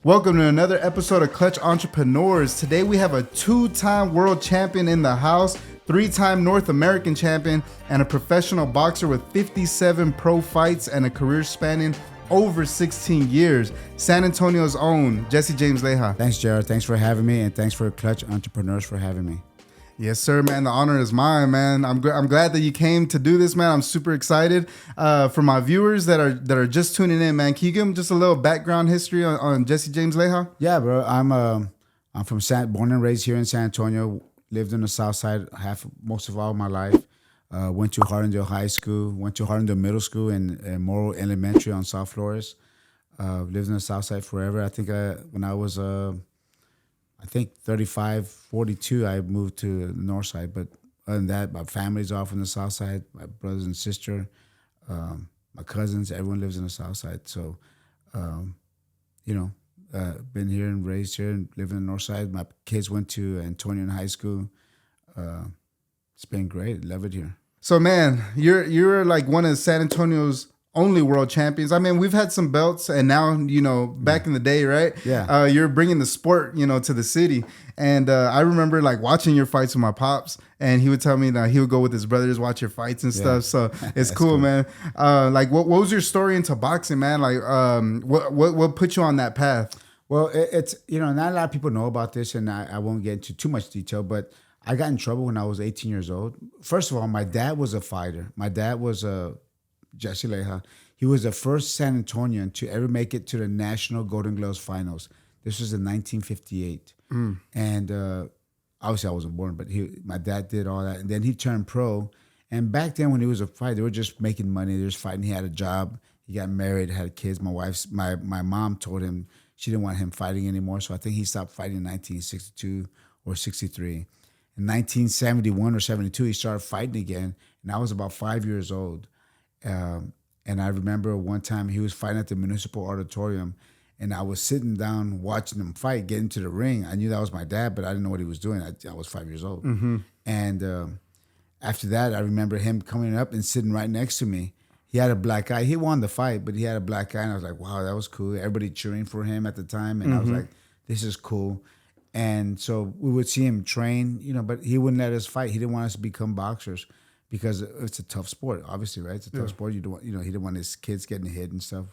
Welcome to another episode of Clutch Entrepreneurs. Today we have a two-time world champion in the house, three-time North American champion, and a professional boxer with 57 pro fights and a career spanning over 16 years. San Antonio's own Jesse James Leija. Thanks, Jared. Thanks for having me, and thanks for Clutch Entrepreneurs for having me. Yes, sir, man. The honor is mine, man. I'm glad that you came to do this, man. I'm super excited. For my viewers that are just tuning in, man, can you give them just a little background history on Jesse James Leija? Yeah, bro. I'm from born and raised here in San Antonio. Lived in the South Side most of all my life. Went to Hardendale High School. Went to Hardendale Middle School and Morrow Elementary on South Flores. Lived in the South Side forever. I think when I was 35, 42, I moved to the North Side. But other than that, my family's all from the South Side. My brothers and sister, my cousins, everyone lives in the South Side. So, been here and raised here and live in the North Side. My kids went to Antonian High School. It's been great. Love it here. So, man, you're like one of San Antonio's only world champions. I mean, we've had some belts, and now, back in the day, right? Yeah. You're bringing the sport, to the city. And I remember like watching your fights with my pops, and he would tell me that he would go with his brothers, watch your fights and stuff. So it's cool, man. Like, what was your story into boxing, man? Like, what put you on that path? Well, it's, not a lot of people know about this, and I won't get into too much detail, but I got in trouble when I was 18 years old. First of all, my dad was a fighter. My dad was Jesse Leija. He was the first San Antonian to ever make it to the National Golden Gloves Finals. This was in 1958. And obviously I wasn't born, but my dad did all that. And then he turned pro. And back then when he was a fighter, they were just making money. They were just fighting. He had a job. He got married, had kids. My mom told him she didn't want him fighting anymore. So I think he stopped fighting in 1962 or 63. In 1971 or 72, he started fighting again. And I was about 5 years old. And I remember one time he was fighting at the Municipal Auditorium, and I was sitting down watching him fight, get into the ring. I knew that was my dad, but I didn't know what he was doing. I was 5 years old. Mm-hmm. And after that, I remember him coming up and sitting right next to me. He had a black eye. He won the fight, but he had a black eye, and I was like, wow, that was cool. Everybody cheering for him at the time, and I was like, this is cool. And so we would see him train, but he wouldn't let us fight. He didn't want us to become boxers, because it's a tough sport, obviously, right? It's a tough sport. You don't want, he didn't want his kids getting hit and stuff.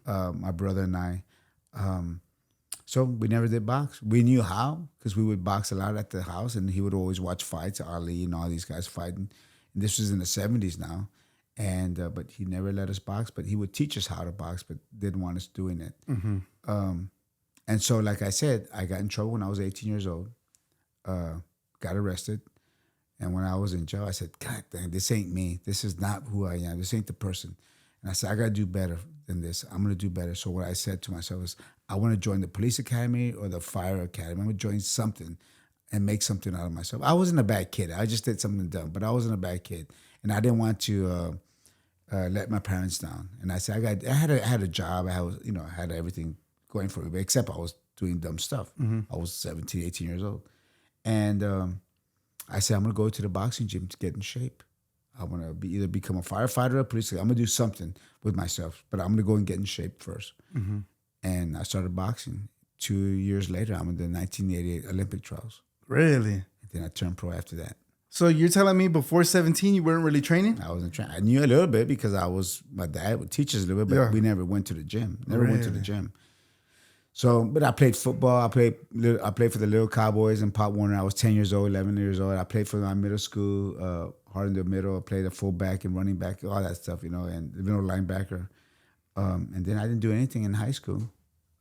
My brother and I. So we never did box. We knew how, because we would box a lot at the house, and he would always watch fights, Ali and all these guys fighting. And this was in the 70s now. And but he never let us box, but he would teach us how to box, but didn't want us doing it. And so, like I said, I got in trouble when I was 18 years old, got arrested. And when I was in jail, I said, God dang, this ain't me. This is not who I am. This ain't the person. And I said, I got to do better than this. I'm going to do better. So what I said to myself is, I want to join the police academy or the fire academy. I'm going to join something and make something out of myself. I wasn't a bad kid. I just did something dumb, but I wasn't a bad kid. And I didn't want to let my parents down. And I said, I had a job. I had everything going for me, except I was doing dumb stuff. I was 17, 18 years old. And I said, I'm going to go to the boxing gym to get in shape. I want to either become a firefighter or a police. I'm going to do something with myself, but I'm going to go and get in shape first. And I started boxing. 2 years later, I'm in the 1988 Olympic trials. Really? And then I turned pro after that. So you're telling me before 17, you weren't really training? I wasn't training. I knew a little bit because my dad would teach us a little bit, but we never went to the gym. Went to the gym. So, but I played football. I played for the Little Cowboys in Pop Warner. I was 10 years old, 11 years old. I played for my middle school, Hardendale Middle. I played a fullback and running back, all that stuff, and the middle linebacker. And then I didn't do anything in high school.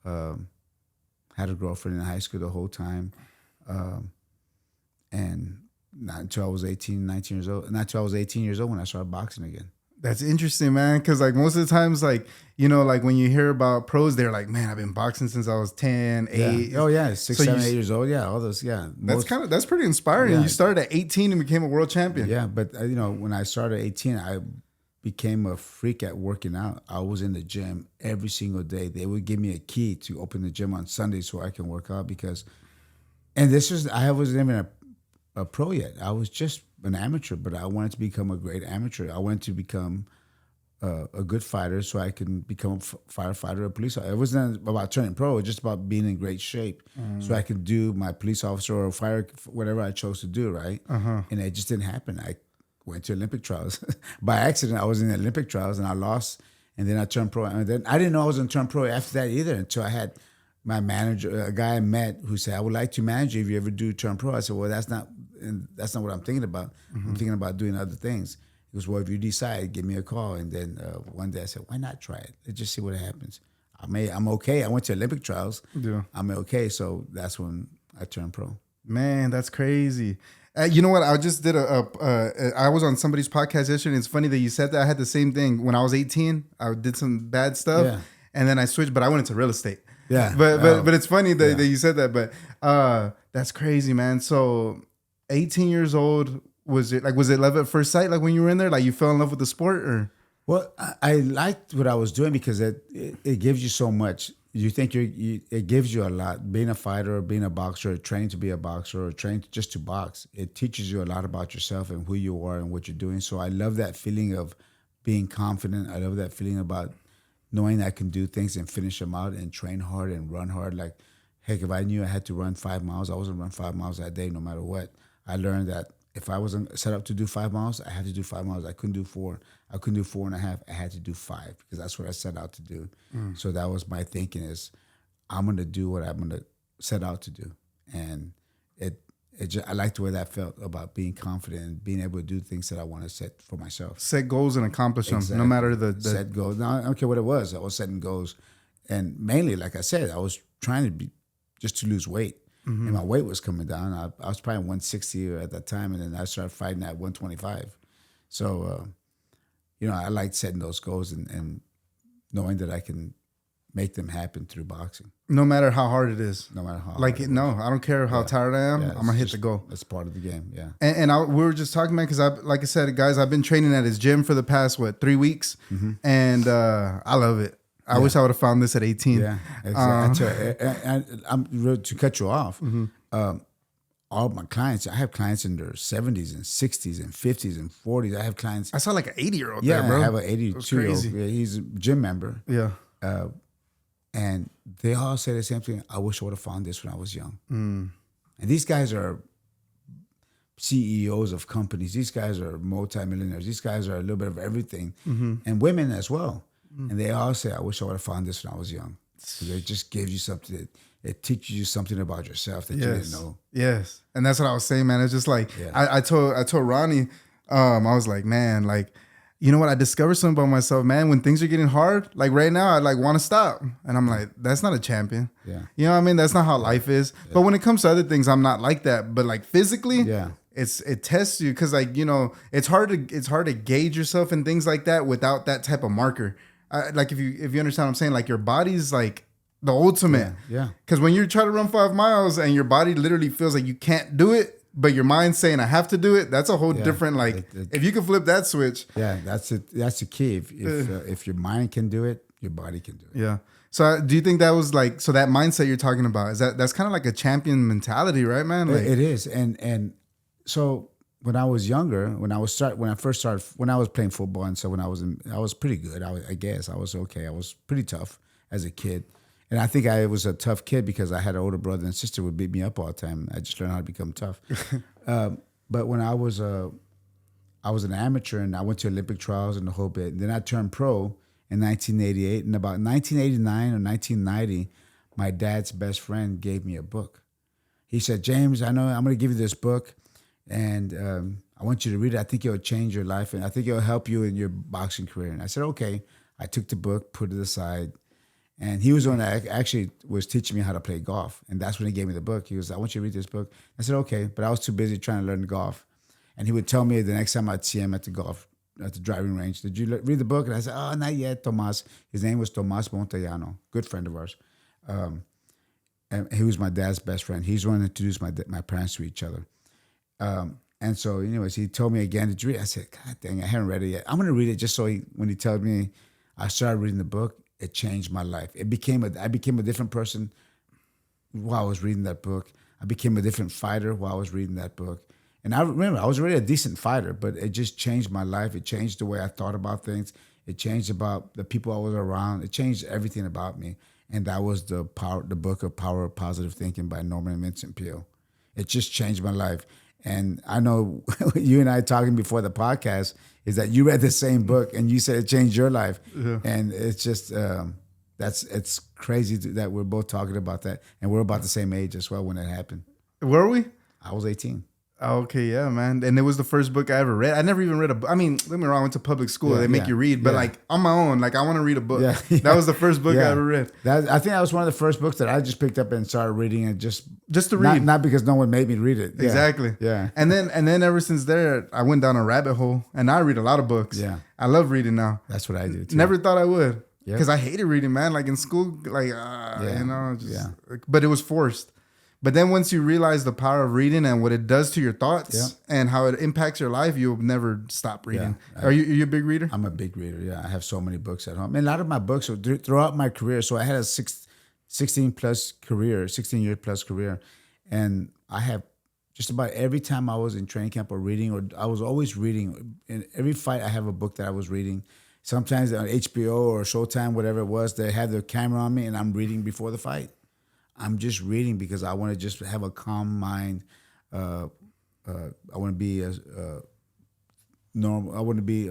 Had a girlfriend in high school the whole time. And not until I was 18, 19 years old. Not until I was 18 years old when I started boxing again. That's interesting, man. Because like most of the times, like, like when you hear about pros, they're like, man, I've been boxing since I was 10, 8. Oh, yeah. 6, so 7, 8 years old. Yeah, all those, yeah. That's pretty inspiring. Yeah. You started at 18 and became a world champion. Yeah, but, when I started at 18, I became a freak at working out. I was in the gym every single day. They would give me a key to open the gym on Sunday so I can work out I wasn't even a pro yet. I was just an amateur, but I wanted to become a great amateur. I wanted to become a good fighter so I can become a firefighter or police officer. It wasn't about turning pro. It was just about being in great shape so I could do my police officer or fire, whatever I chose to do, right? And it just didn't happen. I went to Olympic trials. By accident, I was in the Olympic trials and I lost. And then I turned pro. And then I didn't know I was going to turn pro after that either until I had my manager, a guy I met who said, I would like to manage you if you ever do turn pro. I said, well, that's not what I'm thinking about. I'm thinking about doing other things. He goes, well, if you decide, give me a call. And then one day I said, why not try it? Let's just see what happens. I'm okay. I went to Olympic trials. Yeah. I'm okay. So that's when I turned pro. Man, that's crazy. You know what? I just did I was on somebody's podcast yesterday. And it's funny that you said that. I had the same thing. When I was 18, I did some bad stuff. And then I switched, but I went into real estate. Yeah. But it's funny that you said that. But that's crazy, man. So 18 years old, was it love at first sight? Like when you were in there, like you fell in love with the sport, or? Well, I liked what I was doing because it gives you so much. You think it gives you a lot. Being a fighter, or being a boxer, or training to be a boxer, or training just to box, it teaches you a lot about yourself and who you are and what you're doing. So I love that feeling of being confident. I love that feeling about knowing I can do things and finish them out and train hard and run hard. Like, heck, if I knew I had to run 5 miles, I was gonna run 5 miles that day no matter what. I learned that if I wasn't set up to do 5 miles, I had to do 5 miles. I couldn't do 4. I couldn't do 4.5. I had to do 5 because that's what I set out to do. So that was my thinking is I'm going to do what I'm going to set out to do. And I liked the way that felt about being confident and being able to do things that I want to set for myself. Set goals and accomplish them, no matter the... Set goals. No, I don't care what it was. I was setting goals. And mainly, like I said, I was trying to be just to lose weight. And my weight was coming down. I was probably 160 at that time, and then I started fighting at 125. So, I liked setting those goals and knowing that I can make them happen through boxing. No matter how hard it is. No matter how hard it is. I don't care how tired I am. I'm going to hit the goal. That's part of the game, yeah. And we were just talking, man, because like I said, guys, I've been training at his gym for the past, 3 weeks? And I love it. I wish I would have found this at 18. Yeah, exactly. And to cut you off, all my clients, I have clients in their 70s and 60s and 50s and 40s. I have clients. I saw like an 80-year-old there, bro. I have an 82-year-old. Yeah, he's a gym member. Yeah. And they all say the same thing. I wish I would have found this when I was young. And these guys are CEOs of companies. These guys are multimillionaires. These guys are a little bit of everything. And women as well. And they all say, I wish I would have found this when I was young. Because it just gives you something. It teaches you something about yourself that you didn't know. Yes. And that's what I was saying, man. It's just like, I told Ronnie, I was like, man, like, you know what? I discovered something about myself, man. When things are getting hard, like right now, I like want to stop. And I'm like, that's not a champion. Yeah. You know what I mean? That's not how life is. Yeah. But when it comes to other things, I'm not like that. But like physically, it tests you. Cause like, it's hard to gauge yourself and things like that without that type of marker. Like if you understand what I'm saying, like your body's like the ultimate. Yeah. Because when you try to run 5 miles and your body literally feels like you can't do it, but your mind's saying I have to do it, that's a whole different if you can flip that switch. Yeah, that's it. That's the key. If your mind can do it, your body can do it. Yeah. So do you think that was like that mindset you're talking about? That's kind of like a champion mentality, right, man? Like, it is. And so when I was younger, when I was playing football, and so I was pretty good. I guess I was okay. I was pretty tough as a kid, and I think I was a tough kid because I had an older brother and sister who would beat me up all the time. I just learned how to become tough. But when I was an amateur and I went to Olympic trials and the whole bit, and then I turned pro in 1988. And about 1989 or 1990, my dad's best friend gave me a book. He said, James, I know I'm going to give you this book. And I want you to read it. I think it'll change your life, and I think it'll help you in your boxing career. And I said, okay. I took the book, put it aside, and he was the one that actually was teaching me how to play golf. And that's when he gave me the book. He was, I want you to read this book. I said, okay. But I was too busy trying to learn golf. And he would tell me the next time I'd see him at the driving range, did you read the book? And I said, oh, not yet, Tomas. His name was Tomas Montellano, good friend of ours. And he was my dad's best friend. He's the one who introduced my parents to each other. And so, anyways, he told me again, did you read it? I said, God dang, I haven't read it yet. I'm going to read it just so when he tells me I started reading the book, it changed my life. I became a different person while I was reading that book. I became a different fighter while I was reading that book. And I remember I was already a decent fighter, but it just changed my life. It changed the way I thought about things. It changed about the people I was around. It changed everything about me. And that was the book of Power of Positive Thinking by Norman Vincent Peale. It just changed my life. And I know you and I talking before the podcast is that you read the same book and you said it changed your life. Yeah. And it's just, it's crazy that we're both talking about that. And we're about the same age as well when it happened. Were we? I was 18. Okay, yeah, man. And it was the first book I ever read. I never even read a book. I mean, don't get me wrong, I went to public school. They make you read. But like on my own, like I want to read a book. Yeah. That was the first book I ever read. I think that was one of the first books that I just picked up and started reading it just to read. Not because no one made me read it. Exactly. Yeah. And then ever since there, I went down a rabbit hole and I read a lot of books. Yeah. I love reading now. That's what I do too. Never thought I would. Because I hated reading, man. Like in school, like, you know, but it was forced. But then once you realize the power of reading and what it does to your thoughts and how it impacts your life, you'll never stop reading. Yeah. Are you a big reader? I'm a big reader, yeah. I have so many books at home. And a lot of my books throughout my career. So I had a 16 year plus career. And I have just about every time I was in training camp or reading, or I was always reading. In every fight, I have a book that I was reading. Sometimes on HBO or Showtime, whatever it was, they had the camera on me and I'm reading before the fight. I'm just reading because I want to just have a calm mind. I want to be normal. I want to be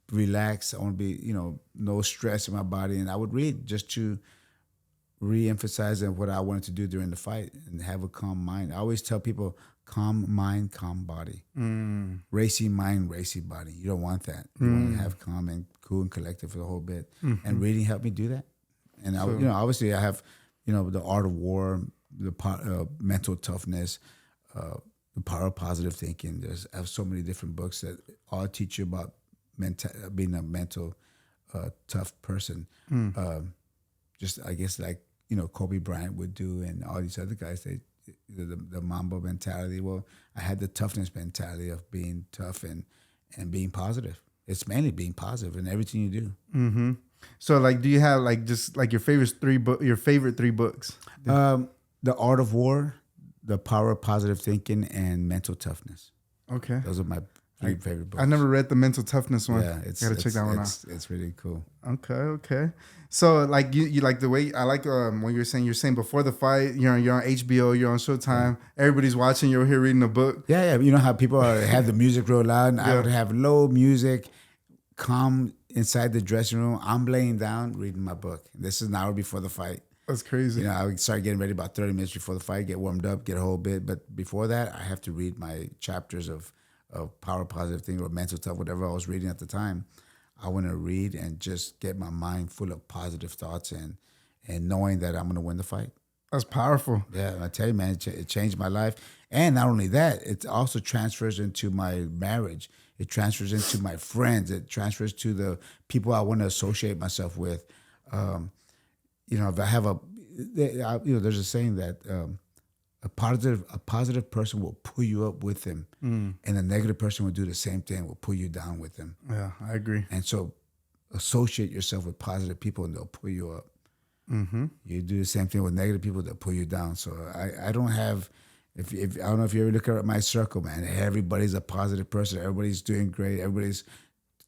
relaxed. I want to be, no stress in my body. And I would read just to re-emphasize what I wanted to do during the fight and have a calm mind. I always tell people, calm mind, calm body. Racy mind, racy body. You don't want that. You want to have calm and cool and collected for the whole bit. Mm-hmm. And reading helped me do that. And obviously I have, the art of war, the mental toughness, the power of positive thinking. I have so many different books that all teach you about being a mental tough person. Just I guess like Kobe Bryant would do, and all these other guys. The Mamba mentality. Well, I had the toughness mentality of being tough and being positive. It's mainly being positive in everything you do. Mm-hmm. So, like, do you have just your favorite three books? The Art of War, The Power of Positive Thinking, and Mental Toughness. Okay, those are my three favorite books. I never read the Mental Toughness one. Yeah, gotta check that one out. It's really cool. Okay. So, like, you like the way I like what you're saying before the fight. You're on HBO, you're on Showtime. Everybody's watching. You're here reading a book. Yeah. You know how people have the music roll loud, and I would have low music, calm inside the dressing room. I'm laying down reading my book. This is an hour before the fight. That's crazy. I would start getting ready about 30 minutes before the fight, get warmed up, get a whole bit. But before that, I have to read my chapters of Power Positive Thing or Mental Tough, whatever I was reading at the time. I want to read and just get my mind full of positive thoughts and knowing that I'm going to win the fight. That's powerful. Yeah, I tell you, man, it changed my life. And not only that, it also transfers into my marriage. It transfers into my friends. It transfers to the people I want to associate myself with. If I have there's a saying that a positive person will pull you up with them, and a negative person will do the same thing, will pull you down with them. Yeah, I agree. And so, associate yourself with positive people, and they'll pull you up. Mm-hmm. You do the same thing with negative people, they'll pull you down. So I don't have. If I don't know if you ever look at my circle, man, everybody's a positive person. Everybody's doing great. Everybody's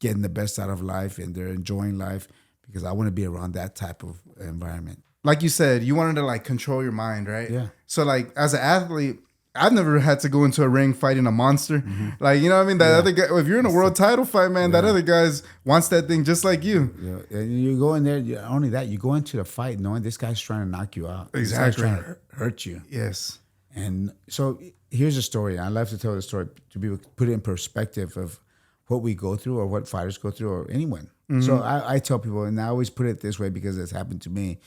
getting the best out of life, and they're enjoying life because I want to be around that type of environment. Like you said, you wanted to control your mind, right? Yeah. So as an athlete, I've never had to go into a ring fighting a monster. Mm-hmm. You know what I mean? That other guy, if you're in a world title fight, man, that other guy wants that thing just like you. Yeah. And you go in there, not only that, you go into the fight knowing this guy's trying to knock you out. Exactly. This guy's trying to hurt you. Yes. And so here's a story. I love to tell the story to be put it in perspective of what we go through or what fighters go through or anyone. Mm-hmm. So I tell people, and I always put it this way because it's happened to me.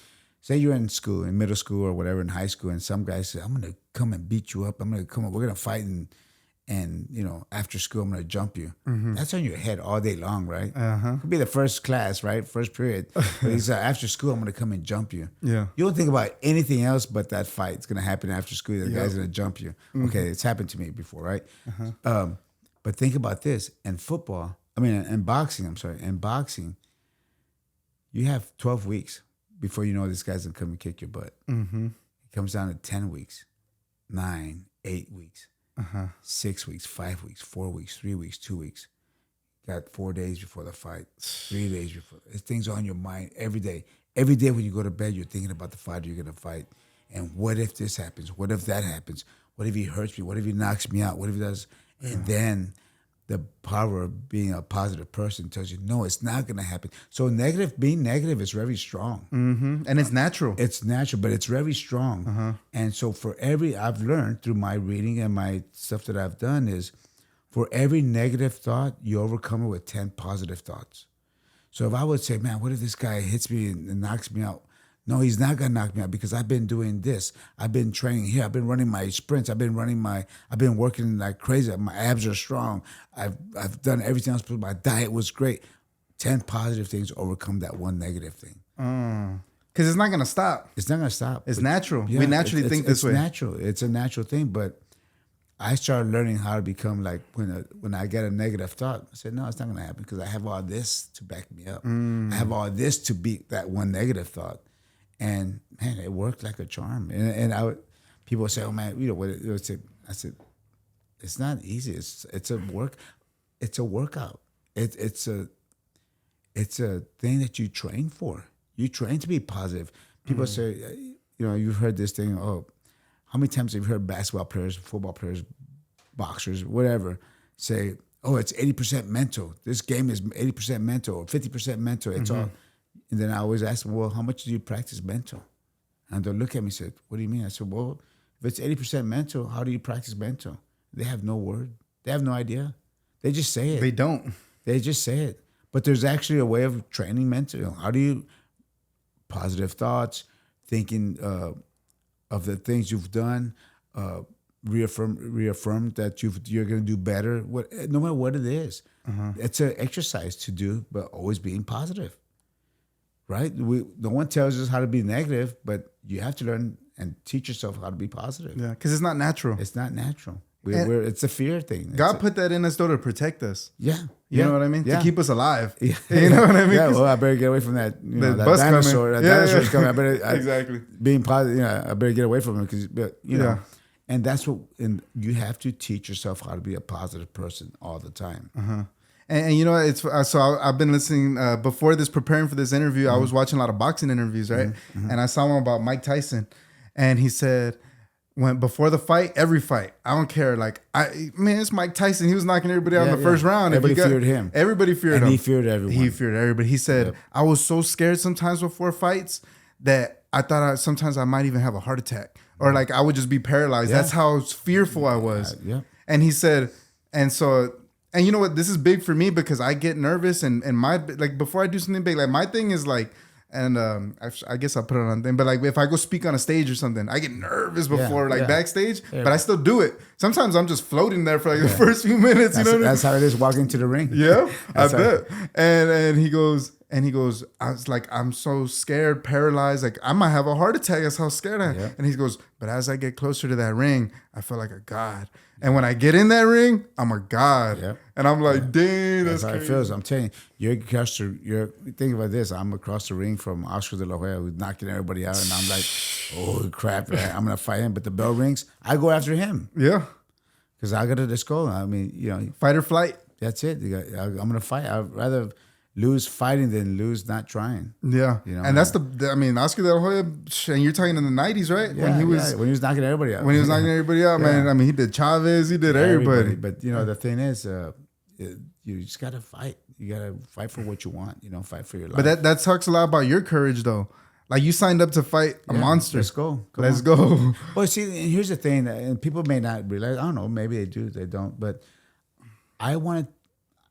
Say you're in school, in middle school or whatever, in high school, and some guy says, I'm going to come and beat you up. We're going to fight and after school, I'm going to jump you. Mm-hmm. That's on your head all day long, right? Uh-huh. Could be the first class, right? First period. But he's after school, I'm going to come and jump you. Yeah. You don't think about anything else but that fight. It's going to happen after school. The guy's going to jump you. Mm-hmm. Okay, it's happened to me before, right? Uh-huh. But think about this. In boxing, you have 12 weeks before you know this guy's going to come and kick your butt. Mm-hmm. It comes down to 10 weeks, 9, 8 weeks, 6 weeks, 5 weeks, 4 weeks, 3 weeks, 2 weeks. got 4 days before the fight, 3 days before. Things on your mind every day. Every day when you go to bed, you're thinking about the fighter you're going to fight. And what if this happens? What if that happens? What if he hurts me? What if he knocks me out? What if he does? And then the power of being a positive person tells you, no, it's not going to happen. So being negative is very strong. Mm-hmm. And it's natural. It's natural, but it's very strong. And so I've learned through my reading and my stuff that I've done is for every negative thought, you overcome it with 10 positive thoughts. So if I would say, man, what if this guy hits me and knocks me out? No, he's not gonna knock me out because I've been doing this. I've been training here. I've been running my sprints. I've been working like crazy. My abs are strong. I've done everything else. My diet was great. 10 positive things overcome that one negative thing. Because it's not gonna stop. It's not gonna stop. It's natural. We naturally think this way. It's natural. It's a natural thing. But I started learning how to become like when I get a negative thought, I said, no, it's not gonna happen because I have all this to back me up. I have all this to beat that one negative thought. And man, it worked like a charm. And people would say, "Oh man, what?" I said, "It's not easy. It's a workout. It's a thing that you train for. You train to be positive." People say, you've heard this thing. Oh, how many times have you heard basketball players, football players, boxers, whatever, say, "Oh, it's 80% mental. This game is 80% mental, or 50% mental. It's all." And then I always ask them, well, how much do you practice mental? And they'll look at me and say, what do you mean? I said, well, if it's 80% mental, how do you practice mental? They have no word. They have no idea. They just say it. They don't. They just say it. But there's actually a way of training mental. How do you, positive thoughts, thinking of the things you've done, reaffirm that you're going to do better, no matter what it is. It's an exercise to do, but always being positive. Right? No one tells us how to be negative, but you have to learn and teach yourself how to be positive. Yeah, because it's not natural. It's not natural. It's a fear thing. God put that in us though to protect us. Yeah. You know what I mean? Yeah. To keep us alive. Yeah. You know what I mean? Yeah, well, I better get away from that. That bus dinosaur. coming. That dinosaur's coming. I better, exactly. Being positive, I better get away from him because, you know. And that's and you have to teach yourself how to be a positive person all the time. And you know, it's so I've been listening before this, preparing for this interview. I was watching a lot of boxing interviews, right? And I saw one about Mike Tyson, and he said, before the fight, every fight, I don't care. Like, it's Mike Tyson. He was knocking everybody out in the first round. Everybody feared him. Everybody feared him. And he feared everyone. He feared everybody. He said, I was so scared sometimes before fights that I thought sometimes I might even have a heart attack, or like I would just be paralyzed. That's how fearful I was. And he said, and you know what? This is big for me because I get nervous and my, like, before I do something big, like my thing is like, and I guess I'll put it on thing, but like if I go speak on a stage or something, I get nervous before backstage, but I still do it. Sometimes I'm just floating there for like the first few minutes. You know what I mean? That's how it is walking to the ring. Yeah, I bet. And he goes, I was like, I'm so scared, paralyzed. Like I might have a heart attack. That's how scared I am. And he goes, but as I get closer to that ring, I feel like a god. And when I get in that ring, I'm a god. And I'm like, dang, that's how crazy. it feels. I'm telling you, think about this. I'm across the ring from Oscar Delahoya, who's knocking everybody out. And I'm like, oh, crap. I'm going to fight him. But the bell rings. I go after him. Yeah. Because I got to just go. I mean, fight or flight. That's it. I'm going to fight. I'd rather lose fighting than lose not trying. Yeah. And that's Oscar Delahoya, and you're talking in the 90s, right? Yeah, when he was knocking everybody out. When he was knocking everybody out, man. I mean, he did Chavez, he did everybody. But, the thing is, you just got to fight. You got to fight for what you want, fight for your life. But that talks a lot about your courage, though. Like, you signed up to fight a monster. Let's go. Let's go. Well, see, here's the thing, and people may not realize, I don't know, maybe they do, they don't, but I was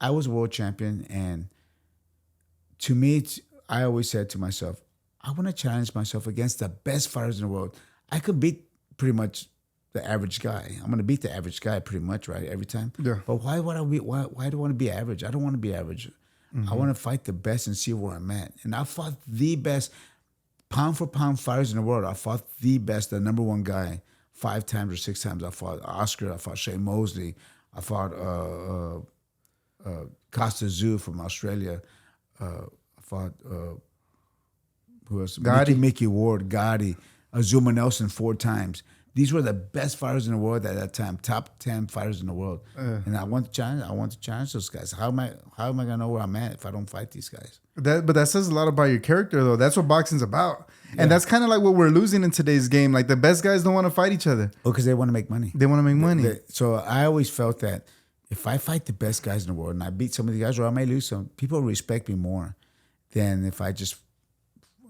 a world champion, and to me, I always said to myself, I want to challenge myself against the best fighters in the world. I could beat pretty much the average guy. I'm going to beat the average guy pretty much, right, every time. Yeah. But why do I want to be average? I don't want to be average. I want to fight the best and see where I'm at. And I fought the best pound for pound fighters in the world. I fought the best, the number one guy, 5 times or 6 times. I fought Oscar. I fought Shane Mosley. I fought Costa Zoo from Australia. I fought who else? Gatti. Mickey Ward, Gatti, Azumah Nelson 4 times. These were the best fighters in the world at that time, top 10 fighters in the world. And I want to challenge those guys. How am I gonna know where I'm at if I don't fight these guys? But that says a lot about your character, though. That's what boxing's about. Yeah. And that's kind of like what we're losing in today's game. Like the best guys don't want to fight each other. Oh, because they want to make money. They want to make money. So I always felt that if I fight the best guys in the world and I beat some of the guys, or I may lose some, people respect me more than if I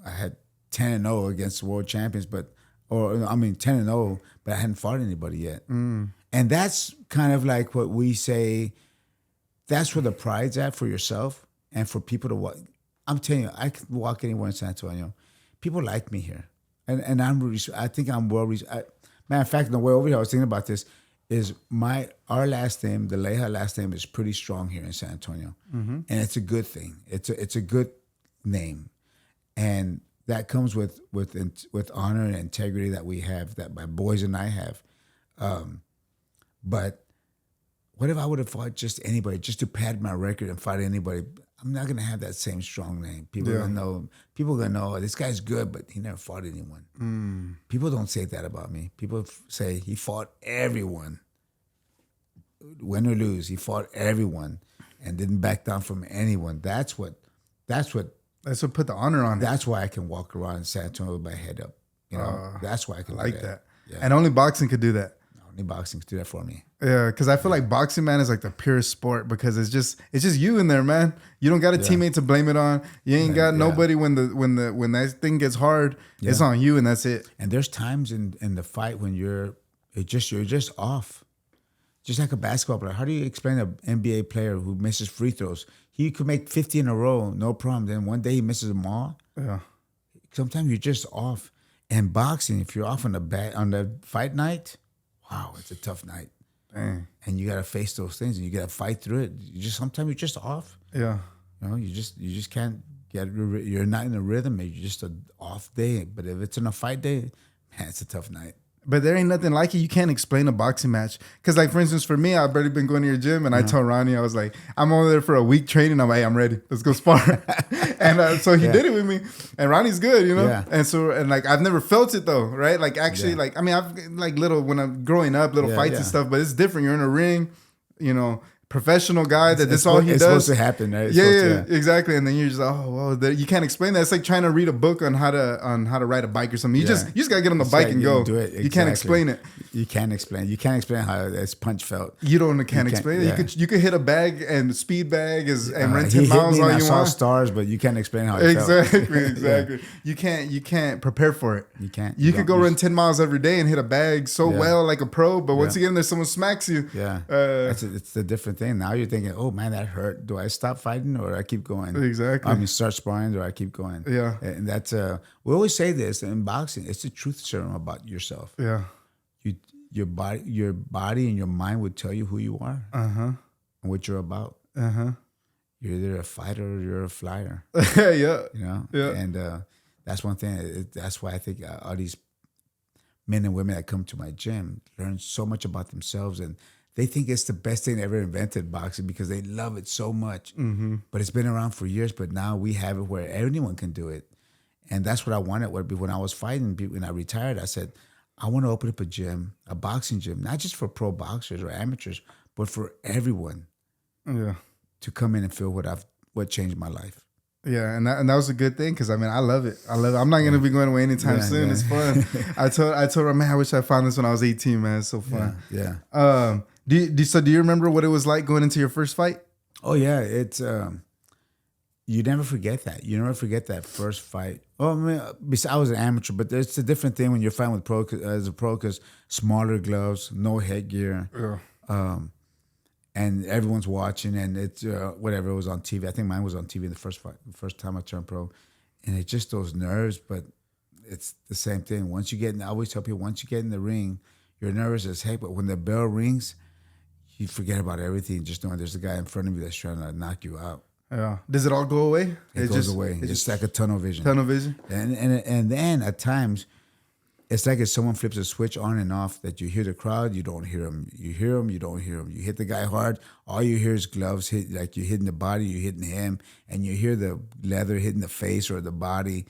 had 10-0 against the world champions, 10-0, but I hadn't fought anybody yet. And that's kind of like what we say, that's where the pride's at for yourself and for people to walk. I'm telling you, I can walk anywhere in San Antonio. People like me here. And I think I'm well. Matter of fact, on the way over here, I was thinking about this, is our last name, the Leija last name, is pretty strong here in San Antonio. And it's a good thing. It's a good name. And that comes with honor and integrity that we have, that my boys and I have. But what if I would have fought just anybody, just to pad my record and fight anybody? I'm not gonna have that same strong name. People gonna know. People gonna know this guy's good, but he never fought anyone. People don't say that about me. People say he fought everyone, win or lose. He fought everyone and didn't back down from anyone. That's what put the honor on it. That's why I can walk around in San Antonio with my head up. You know, that's why I can like do that. Yeah. And only boxing could do that. Only boxing can do that for me. Yeah, because I feel like boxing, man, is like the purest sport because it's just you in there, man. You don't got a teammate to blame it on. You ain't got nobody when that thing gets hard. It's on you, and that's it. And there's times in the fight when you're just off. Just like a basketball player. How do you explain an NBA player who misses free throws? He could make 50 in a row, no problem. Then one day he misses them all. Yeah. Sometimes you're just off. And boxing, if you're off on the fight night, wow, it's a tough night. Dang. And you got to face those things, and you got to fight through it. Sometimes you're just off. Yeah. You know, you just can't you're not in a rhythm. You're just an off day. But if it's in a fight day, man, it's a tough night. But there ain't nothing like it. You can't explain a boxing match. Because, like, for instance, for me, I've already been going to your gym, and I told Ronnie, I was like, I'm over there for a week training. I'm like, hey, I'm ready. Let's go spar. And so he did it with me. And Ronnie's good, you know? Yeah. And like, I've never felt it, though, right? Like, actually, like, I mean, I've, like, when I'm growing up, fights and stuff, but it's different. You're in a ring, you know, professional guy that this all he does. It's supposed to happen, right? Yeah, exactly. And then you're just like, oh, well, you can't explain that. It's like trying to read a book on how to ride a bike or something. You just gotta get on the bike and go. Do it. Exactly. You can't explain it. You can't explain how this punch felt. You can't explain it. Yeah. You could hit a bag and speed bag and run 10 miles all you want. I saw stars, but you can't explain how it felt. Exactly. You can't prepare for it. You can't. You could go run 10 miles every day and hit a bag well like a pro, but once you get in there, someone smacks you. Yeah. It's a different thing. Now you're thinking, oh man, that hurt. Do I stop fighting or I keep going? Exactly. I mean, start sparring or I keep going. Yeah. And that's we always say this in boxing. It's the truth serum about yourself. Yeah. Your body and your mind would tell you who you are. And what you're about. You're either a fighter or you're a flyer. Yeah. You know. Yeah. And that's one thing. That's why I think all these men and women that come to my gym learn so much about themselves, and they think it's the best thing ever invented, boxing, because they love it so much. But it's been around for years, but now we have it where anyone can do it. And that's what I wanted. When I was fighting, when I retired, I said, I want to open up a gym, a boxing gym, not just for pro boxers or amateurs, but for everyone to come in and feel what changed my life. Yeah, and that was a good thing because I mean I love it. I'm not gonna be going away anytime soon. Yeah. It's fun. I told her, man, I wish I found this when I was 18, man. It's so fun. Yeah. Do you remember what it was like going into your first fight? Oh yeah, it's you never forget that. You never forget that first fight. Oh, I mean, I was an amateur, but it's a different thing when you're fighting with as a pro because smaller gloves, no headgear. And everyone's watching, and it's whatever, it was on TV. I think mine was on TV in the first fight, the first time I turned pro, and it's just those nerves. But it's the same thing. I always tell people, once you get in the ring, you're nervous as heck. But when the bell rings, you forget about everything. Just knowing there's a guy in front of you that's trying to knock you out. Yeah. Does it all go away? It goes away. It's just like a tunnel vision. Tunnel vision. And then at times, it's like if someone flips a switch on and off, that you hear the crowd, you don't hear them. You hear them, you don't hear them. You hit the guy hard, all you hear is gloves hit, like you're hitting the body, you're hitting him, and you hear the leather hitting the face or the body.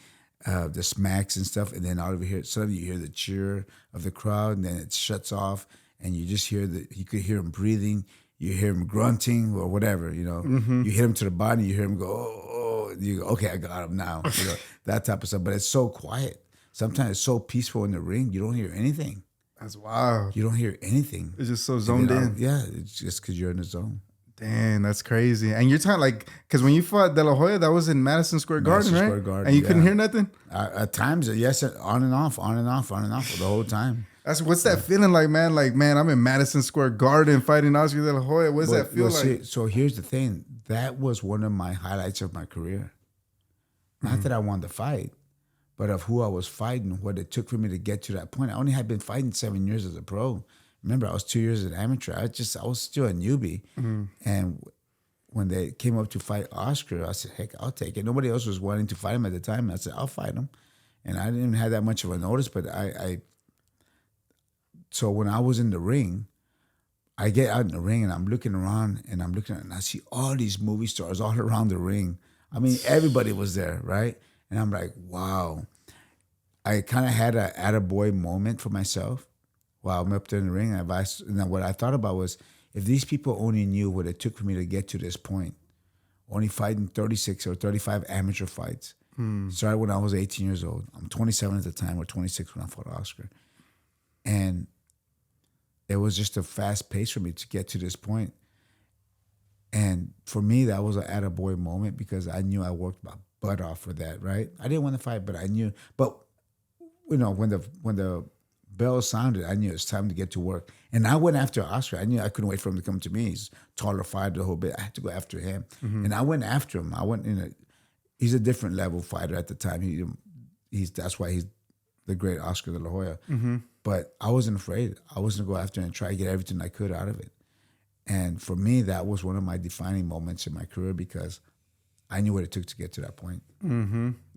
the smacks and stuff, and then all over here, suddenly you hear the cheer of the crowd, and then it shuts off, and you just hear you could hear him breathing, you hear him grunting or whatever, you know. You hit him to the body, you hear him go, oh, you go, okay, I got him now, you know, that type of stuff. But it's so quiet. Sometimes it's so peaceful in the ring, you don't hear anything. That's wild. You don't hear anything. It's just so zoned in. Yeah, it's just because you're in the zone. Damn, that's crazy. And you're talking like, because when you fought De La Hoya, that was in Madison Square Garden, right? Square Garden, and you couldn't hear nothing? At times, yes, on and off the whole time. What's that feeling like, man? Like, man, I'm in Madison Square Garden fighting Oscar De La Hoya. What does that feel like? So here's the thing. That was one of my highlights of my career. Not that I won the fight, but of who I was fighting, what it took for me to get to that point. I only had been fighting 7 years as a pro. Remember, I was 2 years as an amateur. I was still a newbie. And when they came up to fight Oscar, I said, heck, I'll take it. Nobody else was wanting to fight him at the time. I said, I'll fight him. And I didn't have that much of a notice, but so when I was in the ring, I get out in the ring and I'm looking around and I see all these movie stars all around the ring. I mean, everybody was there, right? And I'm like, wow. I kind of had an attaboy moment for myself while I'm up there in the ring. And what I thought about was, if these people only knew what it took for me to get to this point, only fighting 36 or 35 amateur fights. Started when I was 18 years old. I'm 27 at the time, or 26 when I fought Oscar. And it was just a fast pace for me to get to this point. And for me, that was an attaboy moment because I knew I worked my butt off for that, right? I didn't win the fight, but I knew. But, you know, when the bell sounded, I knew it was time to get to work. And I went after Oscar. I knew I couldn't wait for him to come to me. He's taller, fighter, the whole bit. I had to go after him. And I went after him. He's a different level fighter at the time. That's why he's the great Oscar De La Hoya. But I wasn't afraid. I was going to go after him and try to get everything I could out of it. And for me, that was one of my defining moments in my career because I knew what it took to get to that point.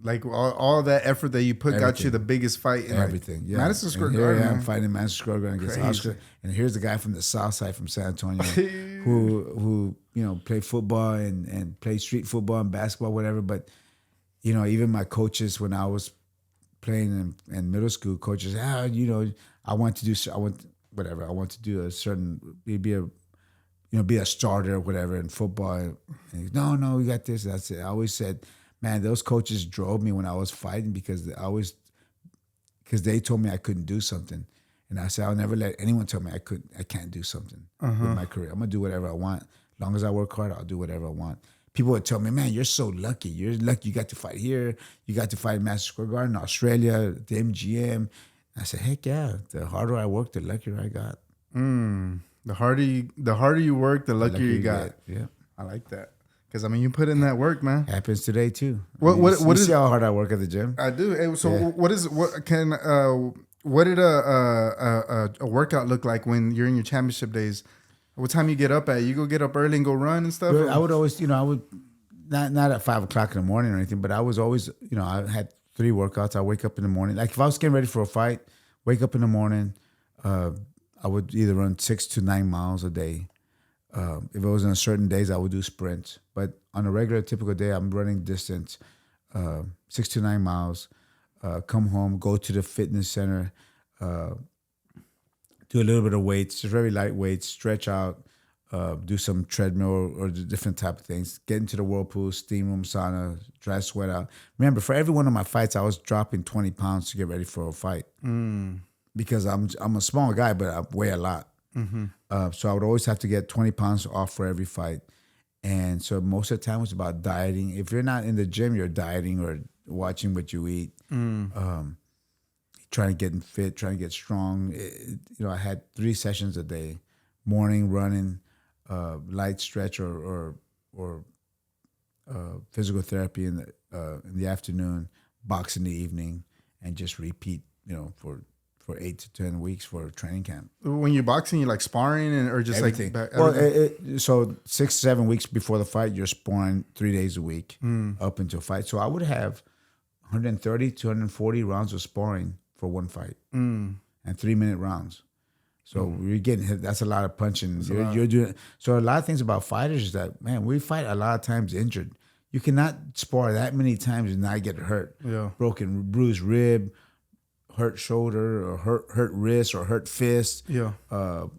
Like all that effort that you put got you the biggest fight in everything. Yeah. Madison Square Garden. I'm fighting Madison Square Garden against Oscar. And here's the guy from the South Side from San Antonio who played football and played street football and basketball, whatever. But, you know, even my coaches when I was playing in middle school, coaches, I want to do a certain, be a starter or whatever in football. And he's, no, we got this. That's it. I always said, man, those coaches drove me when I was fighting because they told me I couldn't do something. And I said, I'll never let anyone tell me I can't do something with my career. I'm going to do whatever I want. As long as I work hard, I'll do whatever I want. People would tell me, man, you're so lucky. You're lucky you got to fight here. You got to fight in Madison Square Garden, Australia, the MGM. I said, heck yeah. The harder I work, the luckier I got. The harder you work, the luckier you got. Yeah. I like that. Because, I mean, you put in that work, man. Happens today, too. You see how hard I work at the gym? I do. Hey, so what did a workout look like when you're in your championship days? What time you get up at? You go get up early and go run and stuff? I would always, not at 5 o'clock in the morning or anything, but I was always, I had 3 workouts. I wake up in the morning. Like if I was getting ready for a fight, wake up in the morning, I would either run 6 to 9 miles a day. If it was on certain days, I would do sprints. But on a regular, typical day, I'm running distance, 6 to 9 miles, come home, go to the fitness center, do a little bit of weights, just very light weights, stretch out, do some treadmill or different type of things, get into the whirlpool, steam room, sauna, dry sweat out. Remember, for every one of my fights, I was dropping 20 pounds to get ready for a fight. Because I'm a small guy, but I weigh a lot. So I would always have to get 20 pounds off for every fight. And so most of the time it was about dieting. If you're not in the gym, you're dieting or watching what you eat, trying to get fit, trying to get strong. I had 3 sessions a day, morning running, light stretch or physical therapy in the afternoon, box in the evening, and just repeat, for 8 to 10 weeks for training camp. When you're boxing, you like sparring or just everything. Like everything? So 6, 7 weeks before the fight, you're sparring 3 days a week up until fight. So I would have 130 to 140 rounds of sparring for one fight and 3-minute rounds. So you're getting hit. That's a lot of punching. You're doing so. A lot of things about fighters is that, man, we fight a lot of times injured. You cannot spar that many times and not get hurt. Yeah. Broken, bruised rib, hurt shoulder, or hurt wrist, or hurt fist. Yeah.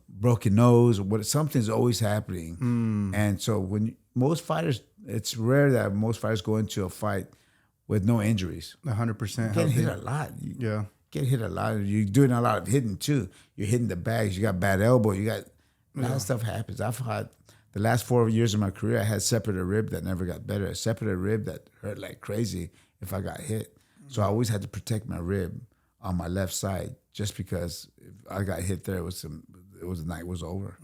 Broken nose. Something's always happening. And so when most fighters, it's rare that most fighters go into a fight with no injuries. 100%. Get hit a lot. Yeah. Get hit a lot. You're doing a lot of hitting too. You're hitting the bags. You got bad elbow. You got a lot of stuff happens. I've had the last 4 years of my career, I had separated rib that never got better. A separated rib that hurt like crazy if I got hit. So I always had to protect my rib on my left side just because if I got hit there, the night was over.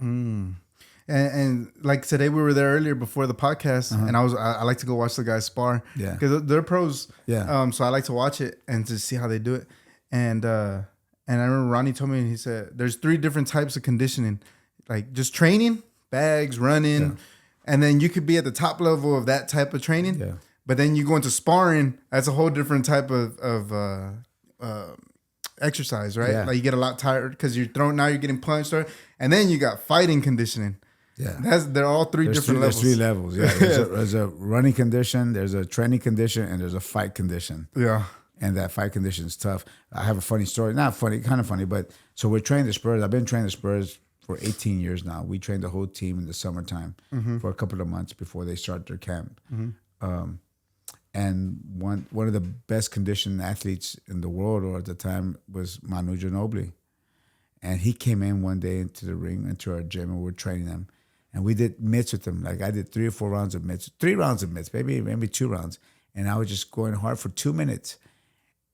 And like today, we were there earlier before the podcast, and I like to go watch the guys spar. Yeah, because they're pros. Yeah. So I like to watch it and to see how they do it. And I remember Ronnie told me, he said there's 3 different types of conditioning, like just training, bags, running, and then you could be at the top level of that type of training. Yeah. But then you go into sparring, that's a whole different type of exercise, right? Yeah. Like you get a lot tired because now you're getting punched, and then you got fighting conditioning. Yeah, they're all 3 different levels. There's 3 levels. Yeah, there's a running condition, there's a training condition, and there's a fight condition. Yeah, and that fight condition is tough. I have a funny story, not funny, kind of funny, but so we're training the Spurs. I've been training the Spurs for 18 years now. We trained the whole team in the summertime for a couple of months before they start their camp. And one of the best conditioned athletes in the world, or at the time, was Manu Ginobili. And he came in one day into the ring, into our gym, and we were training him. And we did mitts with him. Like I did 3 or 4 rounds of mitts, 3 rounds of mitts, maybe 2 rounds. And I was just going hard for 2 minutes.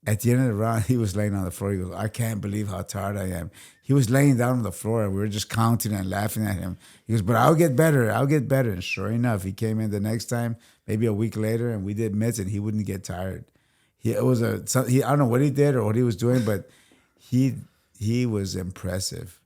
At the end of the round, he was laying on the floor. He goes, I can't believe how tired I am. He was laying down on the floor, and we were just counting and laughing at him. He goes, but I'll get better. And sure enough, he came in the next time, maybe a week later, and we did mitts, and he wouldn't get tired. I don't know what he did or what he was doing, but he was impressive.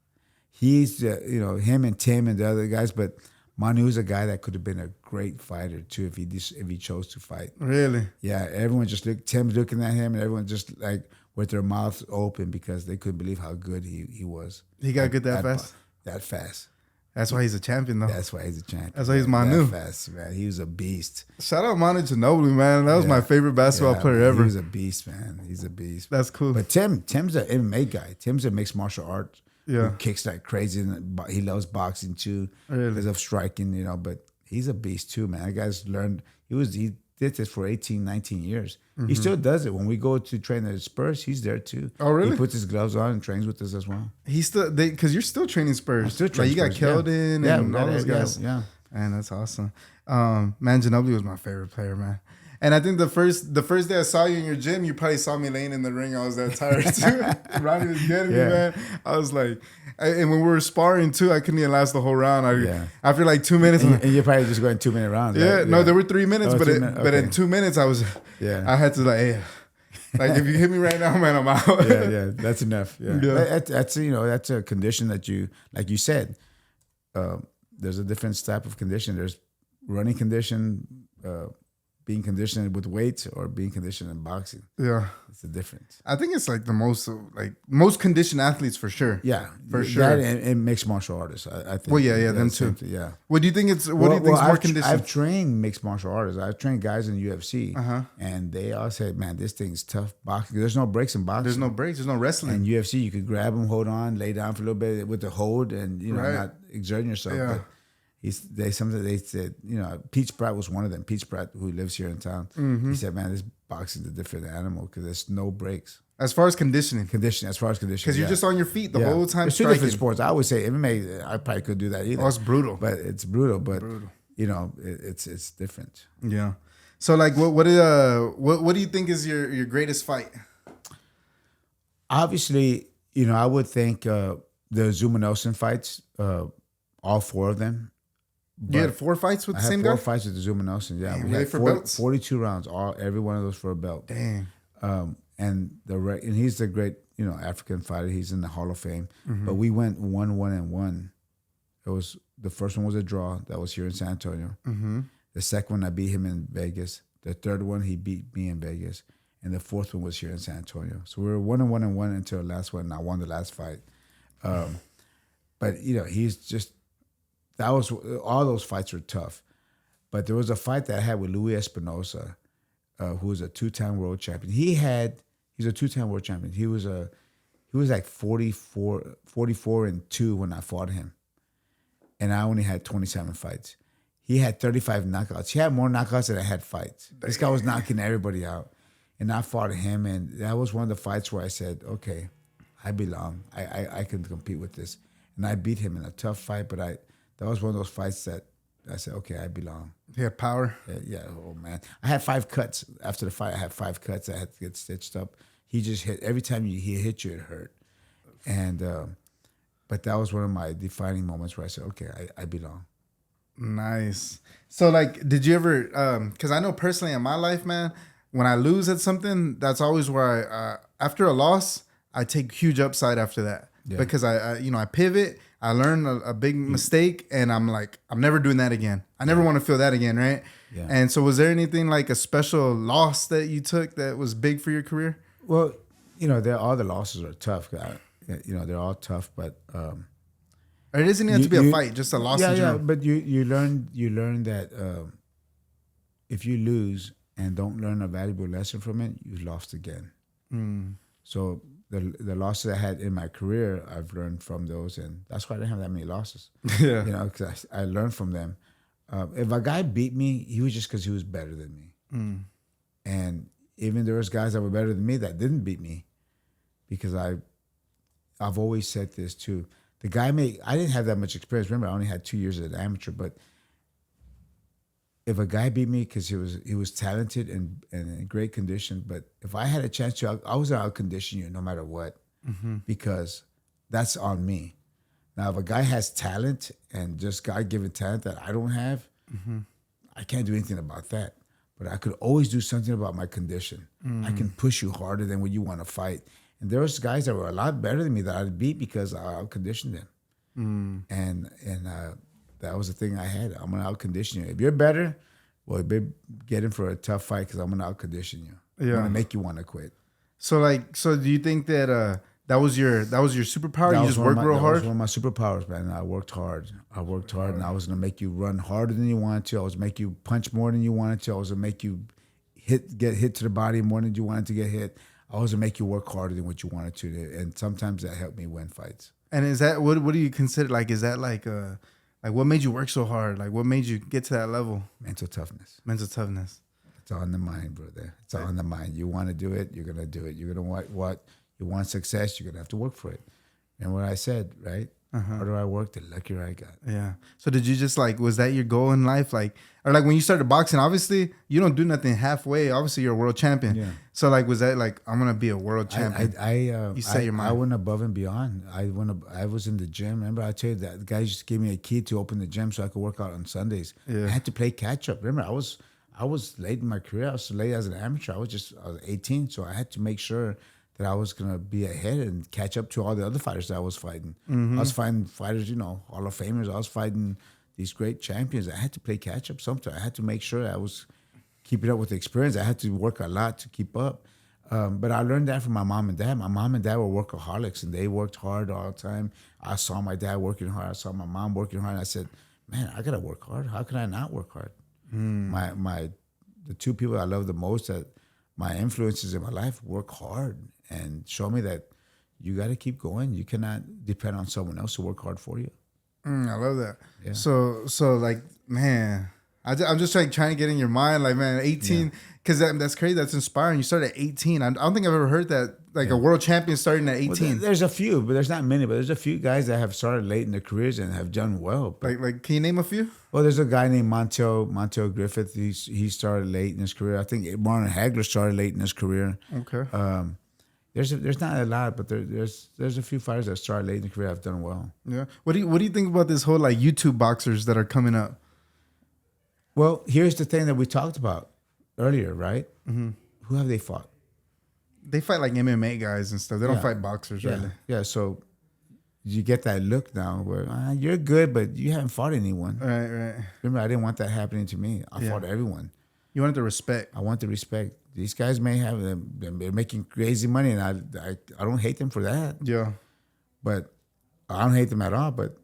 He's, him and Tim and the other guys, but Manu's a guy that could have been a great fighter too if he chose to fight. Really? Yeah, everyone just Tim's looking at him, and everyone just like with their mouths open because they couldn't believe how good he was. He got good that fast? That fast. That's why he's a champion, though. That's why he's a champion. That's why he's Manu. That fast, man. He was a beast. Shout out Manu Ginobili, man. That was my favorite basketball player ever. He was a beast, man. He's a beast. That's cool. But Tim's an MMA guy. Tim's a mixed martial arts. Yeah. He kicks like crazy. And he loves boxing too. Really? Because of striking, but he's a beast too, man. That guy's learned. He did this for 18, 19 years. He still does it. When we go to train at Spurs, he's there too. Oh, really? He puts his gloves on and trains with us as well. He's still, because you're still training Spurs. I'm still training Spurs. You got Keldon and all those guys. Yeah. Man, that's awesome. Man, Ginobili was my favorite player, man. And I think the first day I saw you in your gym, you probably saw me laying in the ring. I was that tired too. Ronnie was getting me, man. I was like, and when we were sparring too, I couldn't even last the whole round. After like 2 minutes, and you're probably just going 2 minute rounds. Yeah, right? no, there were 3 minutes, but okay. in 2 minutes, I had to hey, like if you hit me right now, man, I'm out. yeah, that's enough. Yeah. That's that's a condition that you, like you said, there's a different type of condition. There's running condition, being conditioned with weights, or being conditioned in boxing. Yeah, it's the difference. I think it's like the most conditioned athletes for sure. Yeah, for sure. That and mixed martial artists. I think. Well, yeah, them too. Yeah. What do you think it's? What do you think is more conditioned? I've trained mixed martial artists. I've trained guys in UFC, and they all say, "Man, this thing's tough boxing. There's no breaks in boxing. There's no breaks. There's no wrestling. And UFC, you could grab them, hold on, lay down for a little bit with the hold, and not exerting yourself." Yeah. But they said, Pete Spratt was one of them. Pete Spratt, who lives here in town, he said, "Man, this boxing's a different animal because there's no breaks." As far as conditioning, because you're just on your feet the whole time. There's 2 different sports. I would say MMA. I probably could do that either. Oh, it's brutal. But it's brutal. But it's different. Yeah. So like, what do you think is your greatest fight? Obviously, I would think the Azumah Nelson fights, all 4 of them. You had 4 fights with the same guy? I had 4 fights with Azumah Nelson. Yeah, Damn, we had for belts? 42 rounds. Every one of those for a belt. Damn. And he's the great African fighter. He's in the Hall of Fame. But we went 1-1-1. It was the first one was a draw. That was here in San Antonio. The second one I beat him in Vegas. The third one he beat me in Vegas, and the fourth one was here in San Antonio. So we were 1-1-1 until the last one. And I won the last fight. But he's just. That was all those fights were tough. But there was a fight that I had with Louis Espinosa, who was a 2-time world champion. He's a 2-time world champion. He was like 44-2 when I fought him. And I only had 27 fights. He had 35 knockouts. He had more knockouts than I had fights. This guy was knocking everybody out. And I fought him, and that was one of the fights where I said, okay, I belong. I can compete with this. And I beat him in a tough fight, but that was one of those fights that I said, okay, I belong. He had power. Yeah, oh man. I had 5 cuts. After the fight, I had 5 cuts. I had to get stitched up. He just hit. Every time he hit you, it hurt. And but that was one of my defining moments where I said, okay, I belong. Nice. So like, did you ever, because I know personally in my life, man, when I lose at something, that's always where after a loss, I take huge upside after that. Yeah. Because I pivot, I learn a big mistake, and I'm like, I'm never doing that again. I never want to feel that again, right? Yeah. And so was there anything like a special loss that you took that was big for your career? Well, all the losses are tough. They're all tough, but it doesn't have to be a fight, just a loss in general. Yeah, but you learn that if you lose and don't learn a valuable lesson from it, you've lost again. So the losses I had in my career, I've learned from those, and that's why I didn't have that many losses. Yeah, because I learned from them. If a guy beat me, he was just because he was better than me. And even there was guys that were better than me that didn't beat me, because I've always said this too. I didn't have that much experience. Remember, I only had 2 years as an amateur. But if a guy beat me because he was talented and in great condition, but if I had a chance to, I was going to out-condition you no matter what, because that's on me. Now, if a guy has talent and just God-given talent that I don't have, I can't do anything about that. But I could always do something about my condition. I can push you harder than when you want to fight. And there was guys that were a lot better than me that I beat because I out-conditioned them. And that was the thing I had. I'm going to out-condition you. If you're better, well, get in for a tough fight because I'm going to out-condition you. I'm going to make you want to quit. So do you think that that was your superpower? You just worked real hard? That was one of my superpowers, man. I worked hard. And I was going to make you run harder than you wanted to. I was going to make you punch more than you wanted to. I was going to make you get hit to the body more than you wanted to get hit. I was going to make you work harder than what you wanted to. And sometimes that helped me win fights. And is that, what do you consider, like, is that like what made you work so hard? Like, what made you get to that level? Mental toughness. It's on the mind, brother. It's on the mind. You want to do it, you're going to do it. You're going to what? You want success, you're going to have to work for it. And what I said, right? The harder I worked, the luckier I got. Yeah. So did you just was that your goal in life? Or when you started boxing, obviously you don't do nothing halfway. Obviously you're a world champion. Yeah. So was that I'm going to be a world champion? You set your mind. I went above and beyond. I was in the gym. Remember I told you that the guy just gave me a key to open the gym so I could work out on Sundays. Yeah. I had to play catch up. Remember I was late in my career. I was late as an amateur. I was 18. So I had to make sure that I was going to be ahead and catch up to all the other fighters that I was fighting. I was fighting fighters, Hall of Famers. I was fighting these great champions. I had to play catch up sometimes. I had to make sure I was keeping up with the experience. I had to work a lot to keep up. But I learned that from my mom and dad. My mom and dad were workaholics, and they worked hard all the time. I saw my dad working hard. I saw my mom working hard. And I said, man, I got to work hard. How can I not work hard? The two people I love the most, that my influences in my life, work hard and show me that you got to keep going. You cannot depend on someone else to work hard for you. I love that. Yeah. So man, I'm just trying to get in your mind, 18, because that's crazy. That's inspiring. You started at 18. I don't think I've ever heard that, a world champion starting at 18. Well, there's a few, but there's not many. But there's a few guys that have started late in their careers and have done well. But, can you name a few? Well, there's a guy named Montel Griffith. He started late in his career. I think Marlon Hagler started late in his career. Okay. There's not a lot, but there's a few fighters that started late in their career have done well. Yeah. What do you think about this whole YouTube boxers that are coming up? Well, here's the thing that we talked about earlier, right? Mm-hmm. Who have they fought? They fight MMA guys and stuff. They don't fight boxers, really. Yeah, so you get that look now where you're good, but you haven't fought anyone. Right. Remember, I didn't want that happening to me. I fought everyone. You wanted the respect. I want the respect. These guys may have them. They're making crazy money, and I don't hate them for that. Yeah. But I don't hate them at all. But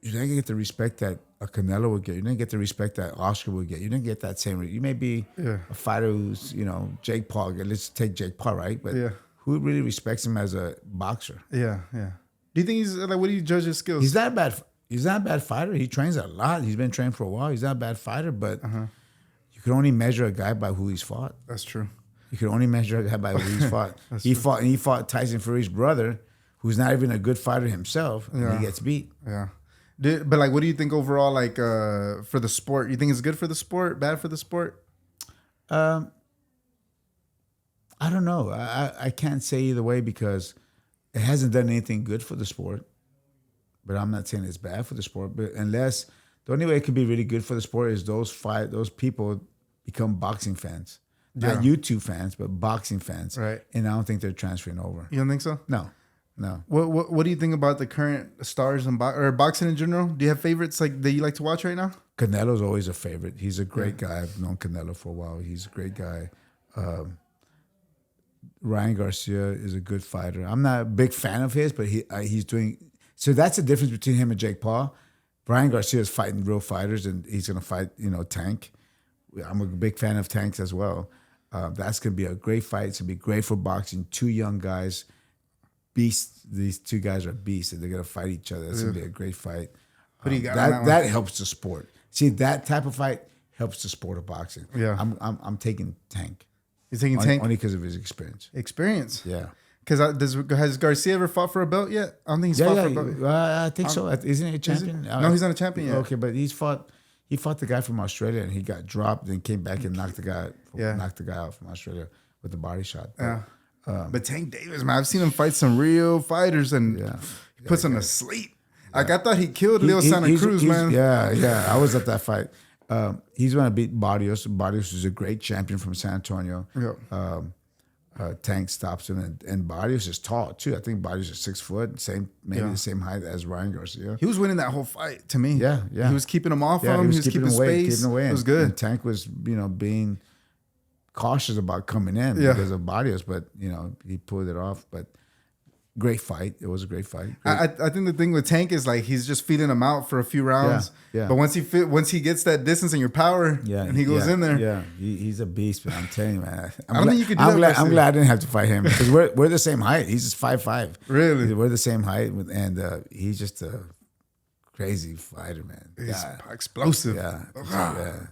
you're not gonna get the respect that a Canelo would get. You didn't get the respect that Oscar would get. You didn't get that same. You may be a fighter who's, Jake Paul. Let's take Jake Paul, right? But who really respects him as a boxer? Yeah, yeah. Do you think he's like? What do you judge his skills? He's not a bad. He's not a bad fighter. He trains a lot. He's been training for a while. He's not a bad fighter, but you can only measure a guy by who he's fought. That's true. You can only measure a guy by who he's fought. He fought Tyson Fury's brother, who's not even a good fighter himself, and he gets beat. Yeah. But like, what do you think overall? Like, for the sport, you think it's good for the sport, bad for the sport? I don't know. I can't say either way because it hasn't done anything good for the sport. But I'm not saying it's bad for the sport. But unless the only way it could be really good for the sport is those people become boxing fans, not YouTube fans, but boxing fans. Right. And I don't think they're transferring over. You don't think so? No. What do you think about the current stars in boxing in general? Do you have favorites like that you like to watch right now? Canelo's always a favorite. He's a great guy. I've known Canelo for a while. He's a great guy. Ryan Garcia is a good fighter. I'm not a big fan of his, but he's doing. So that's the difference between him and Jake Paul. Ryan Garcia is fighting real fighters, and he's going to fight, Tank. I'm a big fan of Tanks as well. That's going to be a great fight. It's going to be great for boxing. Two young guys, beasts. These two guys are beasts, and they're going to fight each other. It's going to be a great fight. That helps the sport. See, that type of fight helps the sport of boxing. Yeah, I'm taking Tank. You're taking Tank only because of his experience. Yeah. Because has Garcia ever fought for a belt yet? I don't think he's fought for a belt. I think so. Isn't he a champion? No, he's not a champion yet. Okay, but he fought the guy from Australia, and he got dropped, then came back and knocked the guy out from Australia with the body shot. But Tank Davis, man, I've seen him fight some real fighters, and he puts them to sleep. Like, I thought he killed Leo Santa Cruz, man. Yeah. I was at that fight. He's going to beat Barrios. Barrios is a great champion from San Antonio. Yeah. Tank stops him, and Barrios is tall too. I think Barrios is 6 foot, the same height as Ryan Garcia. He was winning that whole fight to me. Yeah. He was keeping him off him. He was keeping space. Away. It was good. And Tank was, being cautious about coming in because of Barrios, but he pulled it off. But great fight. It was a great fight. I think the thing with Tank is like he's just feeding him out for a few rounds. Yeah. But once he gets that distance and your power, and he goes in there. Yeah, he's a beast, man. I'm telling you, man. I don't think you could do that. I'm glad I didn't have to fight him because we're the same height. He's just 5'5". Really? We're the same height, and he's just a crazy fighter, man. He's explosive. Yeah.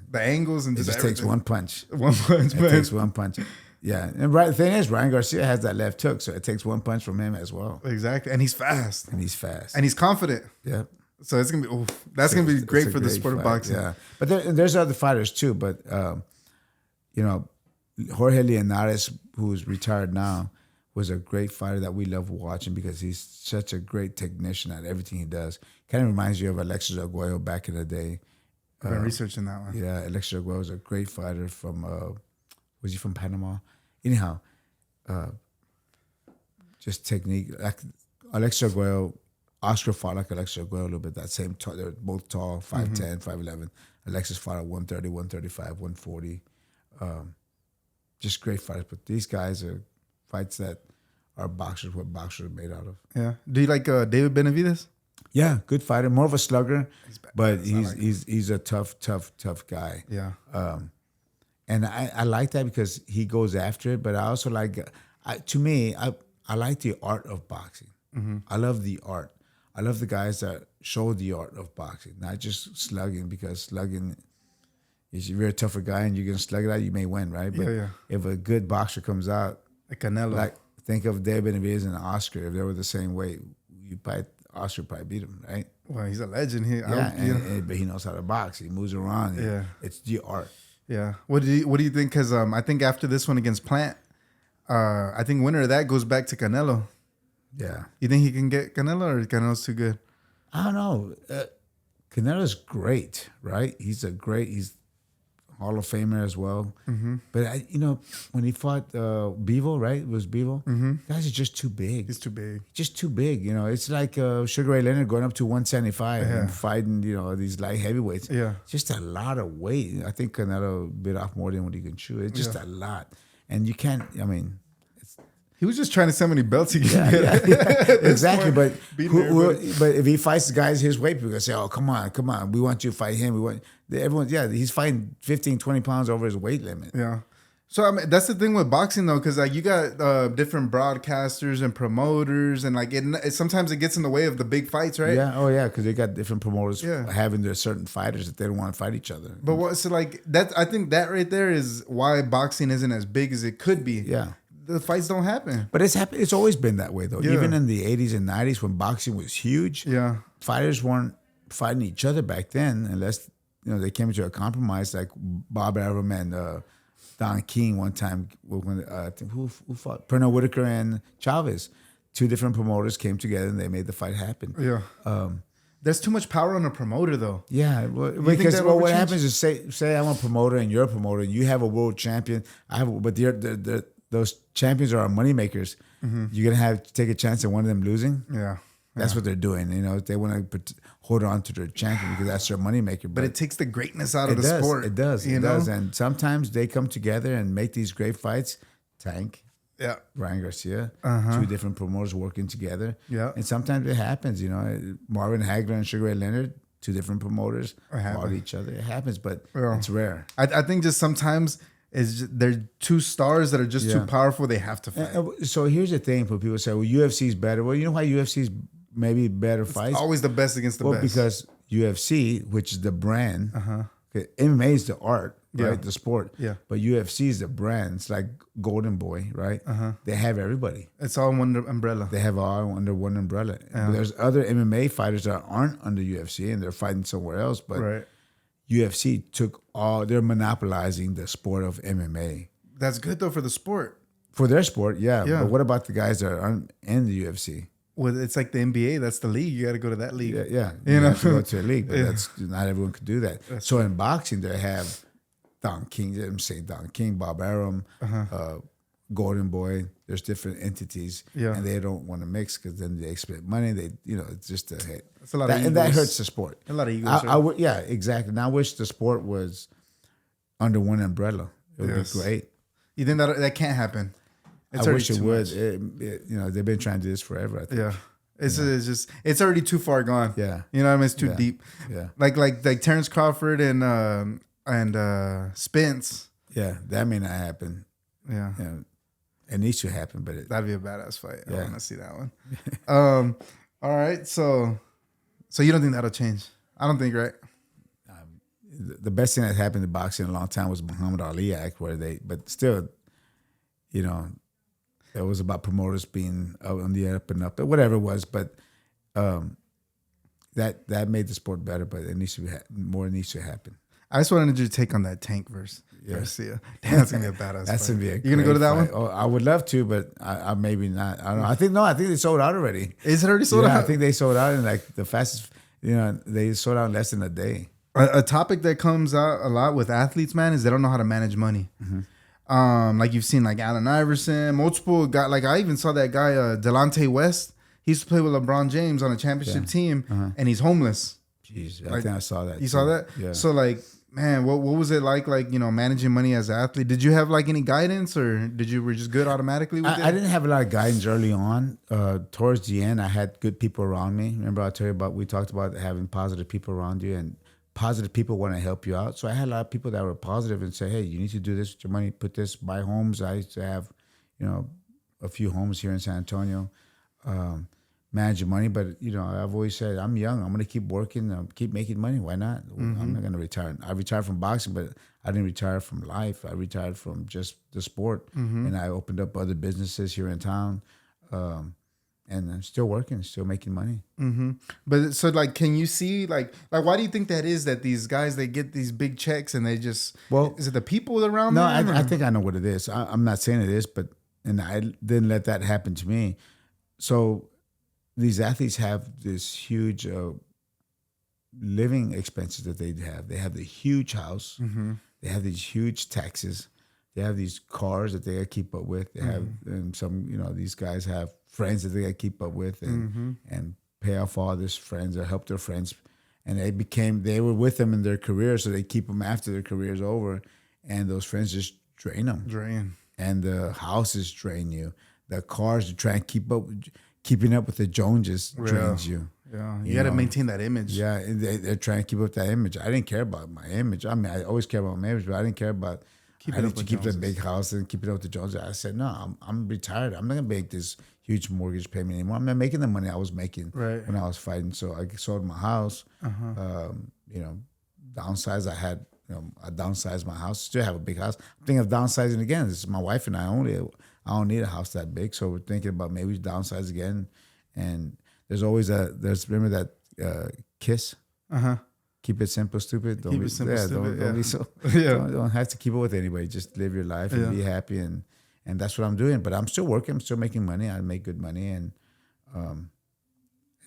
The angles and it just takes one punch. One punch, man. It takes one punch. Yeah, and the thing is, Ryan Garcia has that left hook, so it takes one punch from him as well. Exactly, and he's fast. And he's confident. Yeah. So it's gonna be gonna be great for the sport of boxing. Yeah, but there's other fighters too. But Jorge Linares, who's retired now, was a great fighter that we love watching because he's such a great technician at everything he does. Kind of reminds you of Alexis Arguello back in the day. I've been researching that one. Yeah, Alexis Arguello was a great fighter from. Was he from Panama? Anyhow, just technique. Like Alexis Arguello, Oscar fought like Alexis Arguello a little bit. That same tall, they're both tall, 5'10", 5'11". Alexis fought at 130, 135, 140. Just great fighters. But these guys are fights that are boxers, what boxers are made out of. Yeah. Do you like David Benavidez? Yeah, good fighter. More of a slugger, but he's a tough guy. Yeah. And I like that because he goes after it, but I also like, I like the art of boxing. Mm-hmm. I love the art. I love the guys that show the art of boxing, not just slugging, because slugging, if you're a tougher guy and you're going to slug it out, you may win, right? But if a good boxer comes out, like Canelo. Like, think of David Benavidez and Oscar. If they were the same weight, Oscar probably beat him, right? Well, he's a legend here. But he knows how to box. He moves around. It's the art. Yeah. What do you think? Because I think after this one against Plant, I think winner of that goes back to Canelo. Yeah. You think he can get Canelo, or Canelo's too good? I don't know. Canelo's great, right? He's Hall of Famer as well. Mm-hmm. But when he fought Bivol, right? It was Bivol. Mm-hmm. Guys are just too big. He's too big. Just too big. It's like Sugar Ray Leonard going up to 175 and fighting these light heavyweights. Yeah, just a lot of weight. I think Canelo bit off more than what he can chew. It's just a lot, and you can't. He was just trying to sell many belts he could Yeah, get. exactly. But everybody. but if he fights guys his weight, people say, "Oh, come on, we want you to fight him." Everyone. Yeah, he's fighting 15, 20 pounds over his weight limit. Yeah. So I mean, that's the thing with boxing though, because like you got different broadcasters and promoters, and like sometimes it gets in the way of the big fights, right? Yeah. Oh yeah, because they got different promoters having their certain fighters that they don't want to fight each other. But so like that, I think that right there is why boxing isn't as big as it could be. Yeah. The fights don't happen. But it's always been that way though. Yeah. Even in the 80s and 90s when boxing was huge, fighters weren't fighting each other back then unless they came to a compromise, like Bob Arum and Don King one time when who fought Pernell Whitaker and Chavez. Two different promoters came together and they made the fight happen. Yeah. There's too much power on a promoter though. Yeah, because what happens is say I'm a promoter and you're a promoter and you have a world champion. But those champions are our money makers. Mm-hmm. You're gonna have to take a chance of one of them losing. Yeah. That's what they're doing. They want to hold on to their champion because that's their moneymaker. But it takes the greatness out of the sport. It does. It does. And sometimes they come together and make these great fights. Tank. Yeah. Ryan Garcia. Two different promoters working together. Yeah. And sometimes it happens. Marvin Hagler and Sugar Ray Leonard, two different promoters fought each other. It happens, but it's rare. I think just sometimes they're two stars that are just too powerful. They have to fight. So here's the thing: when people say, "Well, UFC is better," well, you know why UFC is maybe better fights? Always the best against the best. Because UFC, which is the brand, MMA is the art, right? The sport. Yeah. But UFC is the brand. It's like Golden Boy, right? They have everybody. It's all one umbrella. They have all under one umbrella. But there's other MMA fighters that aren't under UFC and they're fighting somewhere else. But UFC they're monopolizing the sport of MMA. That's good though for the sport. For their sport, yeah. But what about the guys that aren't in the UFC? Well, it's like the NBA. That's the league. You got to go to that league. Yeah. You have to go to a league, but not everyone could do that. So in boxing, they have Don King. I'm saying Don King, Bob Arum, Golden Boy. There's different entities, and they don't want to mix because then they split money. It's just a hit. It's a lot of egos. And that hurts the sport. A lot of egos. Yeah, exactly. And I wish the sport was under one umbrella. It would be great. You think that can't happen? I wish it would. They've been trying to do this forever. I think. Yeah, it's already too far gone. Yeah, you know what I mean. It's too deep. Yeah, like Terence Crawford and Spence. Yeah, that may not happen. Yeah, it needs to happen, but that'd be a badass fight. I want to see that one. All right, so you don't think that'll change? I don't think, right? The best thing that happened to boxing in a long time was Muhammad Ali Act, but still, it was about promoters being on the up and up, whatever it was. But that made the sport better. But it needs to be more needs to happen. I just wanted you to take on that Tank verse. Garcia. Damn, that's gonna be a badass. That's fight. Gonna be a. You gonna go to that fight. one? Oh, I would love to, but I maybe not. I don't know. I think they sold out already. Is it already sold out? I think they sold out in like the fastest. They sold out in less than a day. A topic that comes out a lot with athletes, man, is they don't know how to manage money. Like you've seen like Allen Iverson, multiple guys. Like I even saw that guy Delonte West. He used to play with LeBron James on a championship team, and he's homeless. Jeez, I think I saw that. You saw that? Yeah. So like, man, what was it like managing money as an athlete? Did you have like any guidance, or were you just good automatically with it? I didn't have a lot of guidance early on. Towards the end, I had good people around me. Remember, we talked about having positive people around you, and positive people want to help you out. So I had a lot of people that were positive and say, hey, you need to do this with your money, put this, buy homes. I used to have, a few homes here in San Antonio, manage your money. But, I've always said, I'm young. I'm going to keep working, keep making money. Why not? I'm not going to retire. I retired from boxing, but I didn't retire from life. I retired from just the sport. And I opened up other businesses here in town. And I'm still working, still making money. But so, like, can you see, like, why do you think that is that these guys, they get these big checks and they just, is it the people around them? No, I think I know what it is. I'm not saying it is, and I didn't let that happen to me. So these athletes have this huge living expenses that they have. They have the huge house. They have these huge taxes. They have these cars that they got to keep up with. They have and some, these guys have friends that they got to keep up with and pay off all these friends or help their friends. And they were with them in their career, so they keep them after their career's over. And those friends just drain them. Drain. And the houses drain you. the cars to try and keeping up with the Joneses drains you. Yeah, you got to maintain that image. Yeah, and they're trying to keep up that image. I didn't care about my image. I mean, I always care about my image, but I didn't care about keep the big house and keep it up with the Joneses. I said, no, I'm retired. I'm not gonna make this huge mortgage payment anymore. I'm not making the money I was making when I was fighting. So I sold my house. Downsized. I downsized my house. Still have a big house. I'm thinking of downsizing again. This is my wife and I only. I don't need a house that big, so we're thinking about maybe downsize again. And there's always remember that kiss. Keep it simple, stupid. Don't be simple, stupid. Don't be so. Don't have to keep it with anybody. Just live your life and be happy, and that's what I'm doing. But I'm still working. I'm still making money. I make good money, and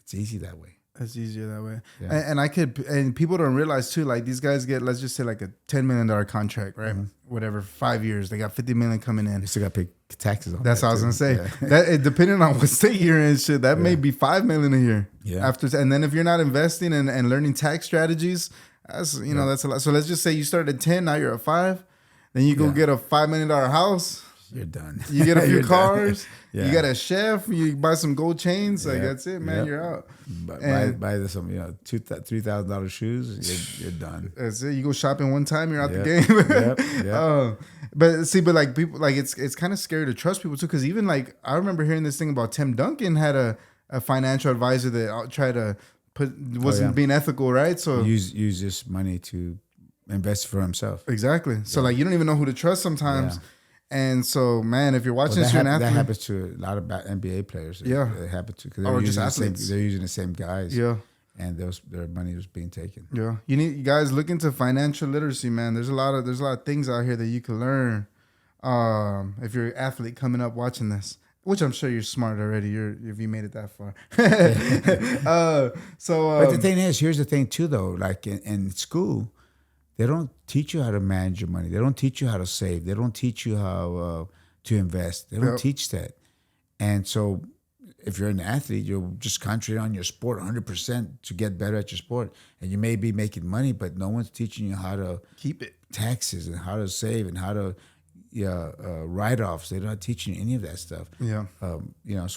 it's easy that way. It's easier that way. Yeah. And people don't realize too, like these guys get, let's just say like a $10 million contract, right? Whatever, 5 years. They got $50 million coming in. You still got to pay taxes on That's that. what I was going to say. That depending on what state you're in, shit, that may be $5 million a year. Yeah. And then if you're not investing and learning tax strategies, that's, that's a lot. So let's just say you started at 10, now you're at 5. Then you go get a $5 million house. You're done. You get a few cars. You got a chef. You buy some gold chains. Like that's it, man. You're out. Buy some, $3,000 shoes. You're done. That's it. You go shopping one time, you're out the game. But like people, like it's kind of scary to trust people too, because even like I remember hearing this thing about Tim Duncan had a financial advisor that tried to wasn't being ethical, right? So use this money to invest for himself. Exactly. So like you don't even know who to trust sometimes. And so, man, if you're watching this, that happens to a lot of NBA players. It happens to because they're using the same guys. Yeah, and their money was being taken. Yeah, you guys look into financial literacy, man. There's a lot of things out here that you can learn. If you're an athlete coming up watching this, which I'm sure you're smart already. If you made it that far. But the thing is, here's the thing too, though. Like in school, they don't teach you how to manage your money. They don't teach you how to save. They don't teach you how to invest. They don't teach that. And so if you're an athlete, you're just concentrating on your sport 100% to get better at your sport. And you may be making money, but no one's teaching you how to keep it, taxes, and how to save, and how to write-offs. They're not teaching you any of that stuff. Yeah. So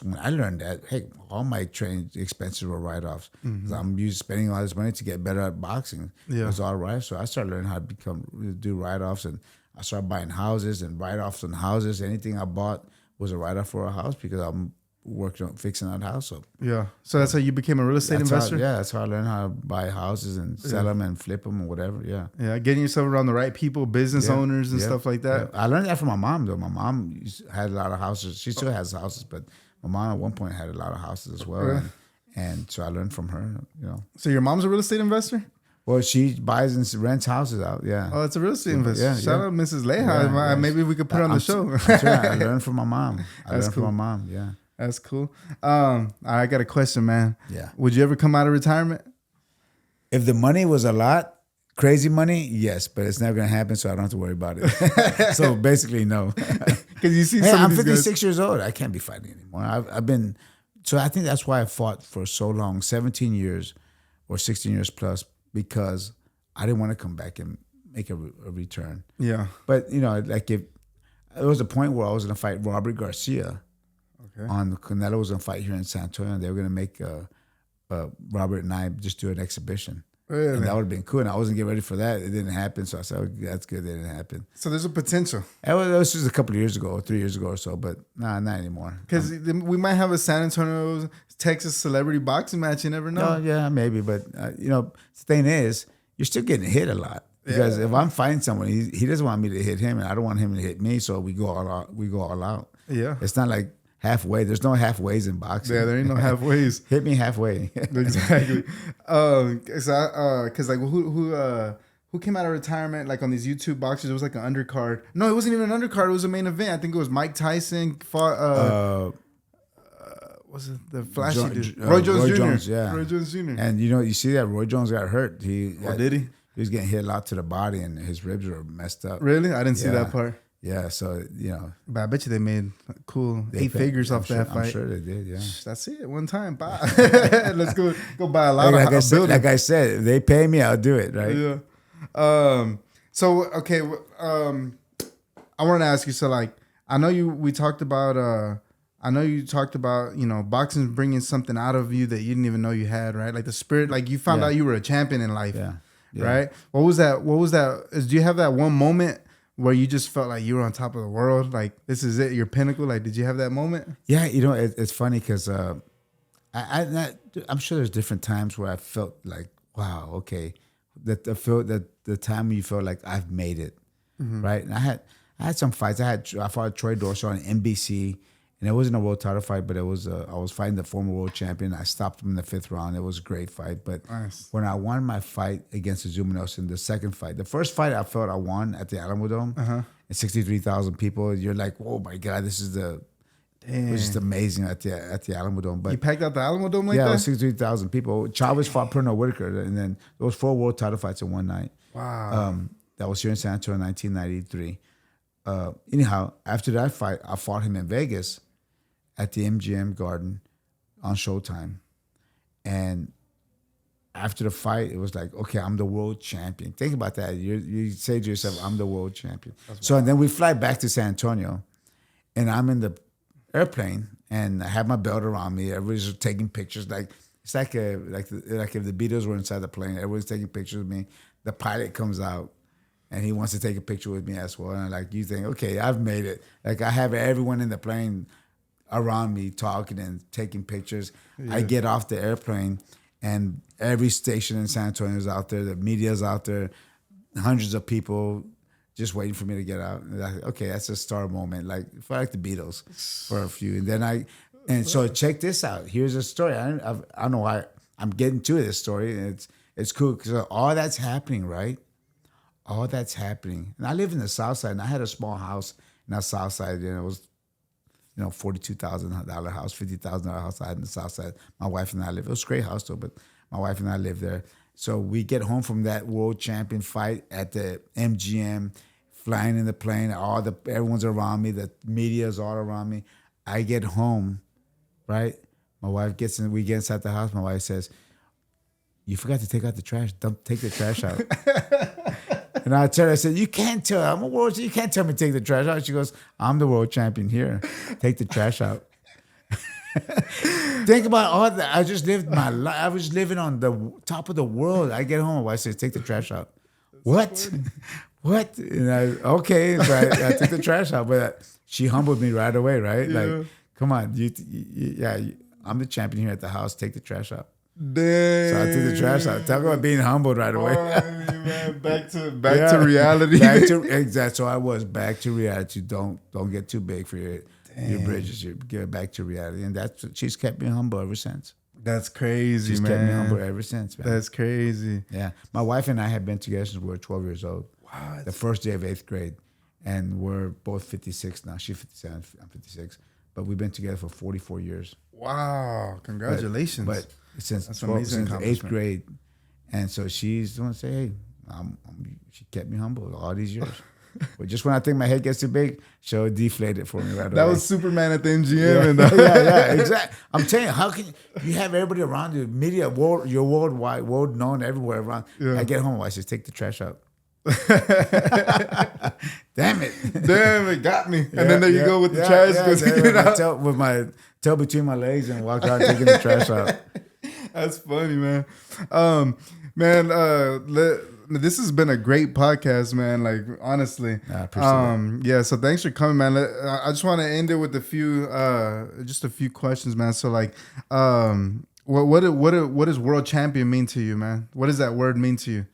when I learned that, hey, all my training expenses were write-offs. I'm spending all this money to get better at boxing. Yeah. It was all right. So I started learning how to do write-offs, and I started buying houses and write-offs on houses. Anything I bought was a write-off for a house because I'm working on fixing that house up. Yeah. So that's how you became a real estate investor? That's how I learned how to buy houses and sell them and flip them or whatever. Yeah. Yeah. Getting yourself around the right people, business owners and stuff like that. Yeah. I learned that from my mom, though. My mom had a lot of houses. She still has houses, but my mom at one point had a lot of houses as well. And so I learned from her, So your mom's a real estate investor? Well, she buys and rents houses out. Yeah. Oh, it's a real estate investor. Yeah, Shout out Mrs. Leija. Maybe we could put her on the show. That's right. I learned from my mom. From my mom. Yeah. That's cool. I got a question, man. Yeah. Would you ever come out of retirement? If the money was a lot, crazy money, yes, but it's never gonna happen, so I don't have to worry about it. So basically, no. Because you see, I'm 56 years old. I can't be fighting anymore. I've been. So I think that's why I fought for so long, 17 years or 16 years plus, because I didn't want to come back and make a return. Yeah. But like if there was a point where I was gonna fight Robert Garcia. On Canelo was gonna fight here in San Antonio, and they were gonna make Robert and I just do an exhibition. Really? And that would have been cool. And I wasn't getting ready for that. It didn't happen, so I said, "Oh, that's good. It didn't happen." So there's a potential. That was just a couple of years ago, or 3 years ago or so, but not anymore. Because we might have a San Antonio, Texas celebrity boxing match. You never know. No, yeah, maybe, but the thing is, you're still getting hit a lot. Because if I'm fighting someone, he doesn't want me to hit him, and I don't want him to hit me, so we go all out. We go all out. Yeah, it's not like halfway. There's no halfways in boxing. Yeah, there ain't no halfways. Hit me halfway. Exactly. Because like who came out of retirement like on these YouTube boxers? It was like an undercard. No, it wasn't even an undercard. It was a main event. I think it was Mike Tyson fought. Was it the flashy dude? Roy Jones Jr. Jones, yeah. Roy Jones Jr. And you see that Roy Jones got hurt. Did he? He was getting hit a lot to the body, and his ribs were messed up. Really? I didn't see that part. Yeah, so but I bet you they made cool 8 figures off that fight. I'm sure they did. Yeah, that's it. One time, bye. Let's go buy a lot of building. Like I said, if they pay me, I'll do it. Right? Yeah. So okay. I wanted to ask you. So like, I know we talked about I know you talked about, boxing bringing something out of you that you didn't even know you had, right? Like the spirit, like you found out you were a champion in life, right? What was that? Do you have that one moment where you just felt like you were on top of the world? Like, this is it, your pinnacle? Like, did you have that moment? Yeah, it's funny because I'm sure there's different times where I felt like, wow, okay. That the time you feel like I've made it, right? And I had some fights. I fought Troy Dorsey on NBC, and it wasn't a world title fight, but it was I was fighting the former world champion. I stopped him in the 5th round. It was a great fight. But nice. When I won my fight against Azumah Nelson, the second fight, the first fight I felt I won at the Alamo Dome, and 63,000 people. You're like, oh my God, this is it was just amazing at the Alamo Dome. But you packed out the Alamo Dome like that? Yeah, it was 63,000 people. Chavez fought Pernell Whitaker, and then there was 4 world title fights in one night. Wow. That was here in San Antonio in 1993. Anyhow, after that fight, I fought him in Vegas at the MGM Garden on Showtime. And after the fight, it was like, okay, I'm the world champion. Think about that. You say to yourself, I'm the world champion. So and then we fly back to San Antonio, and I'm in the airplane, and I have my belt around me. Everybody's taking pictures. Like it's like if the Beatles were inside the plane. Everybody's taking pictures of me. The pilot comes out, and he wants to take a picture with me as well. And like you think, okay, I've made it. Like I have everyone in the plane around me talking and taking pictures. Yeah. I get off the airplane, and every station in San Antonio is out there. The media's out there. Hundreds of people just waiting for me to get out. And okay, that's a star moment. Like the Beatles for a few. And so check this out. Here's a story. I don't know why I'm getting to this story. And it's cool because all that's happening, right? All that's happening. And I live in the South Side, and I had a small house in that South Side. And it was, $42,000 house, $50,000 house I had in the South Side. My wife and I lived. It was a great house though, but my wife and I lived there. So we get home from that world champion fight at the MGM, flying in the plane. Everyone's around me. The media's all around me. I get home, right? My wife we get inside the house. My wife says, "You forgot to take out the trash. Don't take the trash out." And I tell her, I said, "You can't tell. I'm a world. You can't tell me to take the trash out." She goes, "I'm the world champion here. Take the trash out." Think about all that. I just lived my life. I was living on the top of the world. I get home, my wife says, "Take the trash out." What? What? And okay, right. I took the trash out, but she humbled me right away, right? Yeah. Like, come on, I'm the champion here at the house. Take the trash out. Dang. So I took the trash out. Talk about being humbled right away. Man, back to reality. Exactly. So I was back to reality. Don't get too big for your bridges. You get back to reality, and she's kept me humble ever since. That's crazy, she's man. She's kept me humble ever since, man. That's crazy. Yeah, my wife and I have been together since we were 12 years old. Wow. The first day of 8th grade, and we're both 56 now. She's 57, I'm 56, but we've been together for 44 years. Wow! Congratulations. But since 8th grade, and so she's the one to say, "Hey, she kept me humble all these years." But just when I think my head gets too big, she'll deflate it for me right away. That was Superman at the MGM. Yeah, yeah, exactly. I'm telling you, how can you have everybody around you, media, you're worldwide, world known everywhere around. Yeah. I get home, I said, "Take the trash out." Damn it, got me. And then there you go with the trash. Taking it out. With my tail between my legs and walk out taking the trash out. That's funny, man. This has been a great podcast, man. Like, honestly. I appreciate it. Yeah, so thanks for coming, man. I just want to end it with a few questions, man. So, like, what does world champion mean to you, man? What does that word mean to you?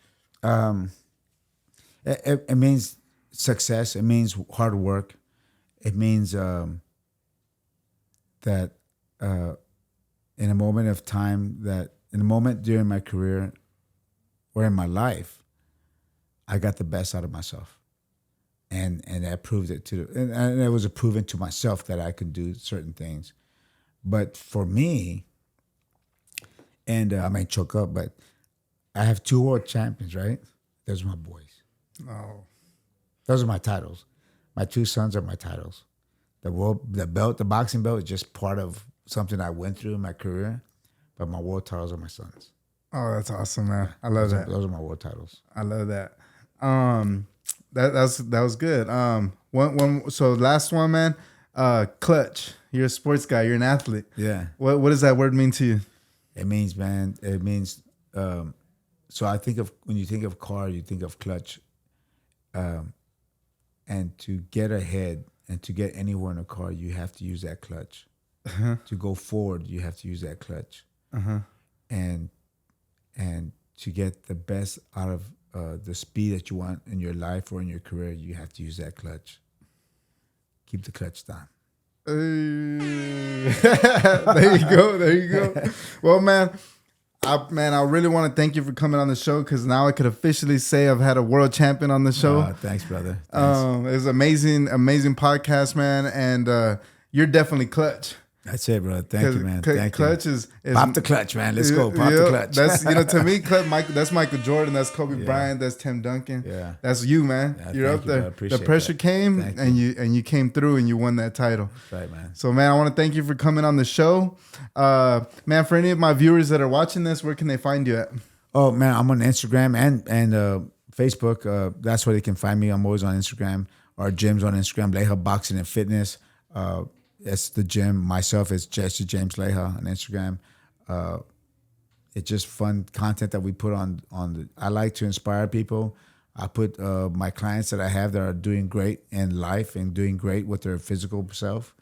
It means success. It means hard work. It means that in a moment of time, in a moment during my career or in my life, I got the best out of myself, and I proved it and it was proven to myself that I could do certain things. But for me, and I might choke up, but I have 2 world champions, right? Those are my boys. Oh, those are my titles. My 2 sons are my titles. The boxing belt is just part of something I went through in my career, but my world titles are my sons. Oh, that's awesome, man. I love that. Those are my world titles. I love that. That was good. So last one, man. Clutch. You're a sports guy. You're an athlete. Yeah. What does that word mean to you? It means, man, it means, so I think of, when you think of car, you think of clutch. And to get ahead and to get anywhere in a car, you have to use that clutch. To go forward, you have to use that clutch. And to get the best out of the speed that you want in your life or in your career, you have to use that clutch. Keep the clutch down. There you go. There you go. Well, man, I really want to thank you for coming on the show, because now I could officially say I've had a world champion on the show. Oh, thanks, brother. Thanks. It's amazing podcast, man, and you're definitely clutch. That's it, brother. Thank you, man. Thank clutch you. is Pop the clutch, man. Let's go. Pop the clutch. That's to me, that's Michael Jordan. That's Kobe Bryant. That's Tim Duncan. Yeah, that's you, man. Yeah, you're up there. The pressure came, and you came through, and you won that title. That's right, man. So, man, I want to thank you for coming on the show. Man, for any of my viewers that are watching this, where can they find you at? Oh, man, I'm on Instagram and Facebook. That's where they can find me. I'm always on Instagram. Our gym's on Instagram, Leija Boxing and Fitness. That's the gym. Myself is Jesse James Leija on Instagram. It's just fun content that we put on I like to inspire people. I put my clients that I have that are doing great in life and doing great with their physical self.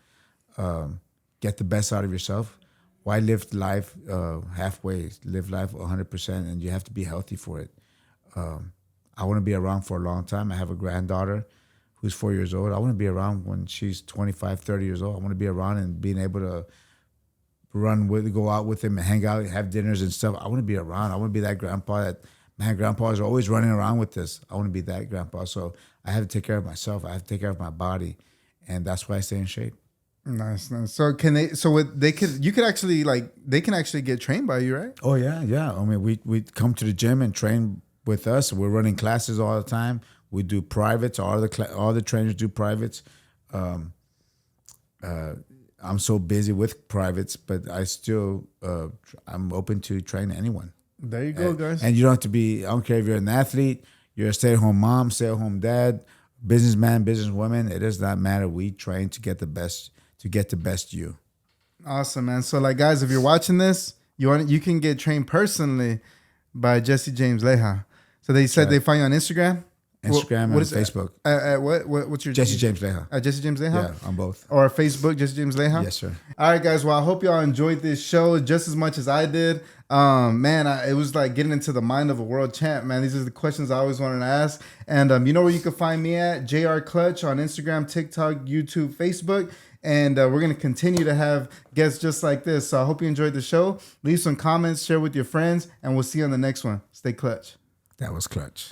Get the best out of yourself. Why live life halfway? Live life 100%, and you have to be healthy for it. I want to be around for a long time. I have a granddaughter who's 4 years old. I want to be around when she's 25, 30 years old. I want to be around and being able to go out with him and hang out, have dinners and stuff. I want to be around. I want to be that grandpa grandpas are always running around with this. I want to be that grandpa. So I have to take care of myself. I have to take care of my body. And that's why I stay in shape. Nice. So they can actually get trained by you, right? Oh yeah. I mean, we come to the gym and train with us. We're running classes all the time. We do privates. All the trainers do privates. I'm so busy with privates, but I still I'm open to train anyone. There you go, guys. And you don't have to be. I don't care if you're an athlete, you're a stay-at-home mom, stay-at-home dad, businessman, businesswoman. It does not matter. We train to get the best you. Awesome, man. So, like, guys, if you're watching this, you can get trained personally by Jesse James Leija. So they said they find you on Instagram. Instagram and Facebook. What's your Jesse James Leija? Jesse James Leija? Yeah, on both. Or Facebook, Jesse James Leija? Yes, sir. All right, guys. Well, I hope y'all enjoyed this show just as much as I did. Man, it was like getting into the mind of a world champ, man. These are the questions I always wanted to ask. And you know where you can find me at? JR Clutch on Instagram, TikTok, YouTube, Facebook. And we're going to continue to have guests just like this. So I hope you enjoyed the show. Leave some comments, share with your friends, and we'll see you on the next one. Stay clutch. That was clutch.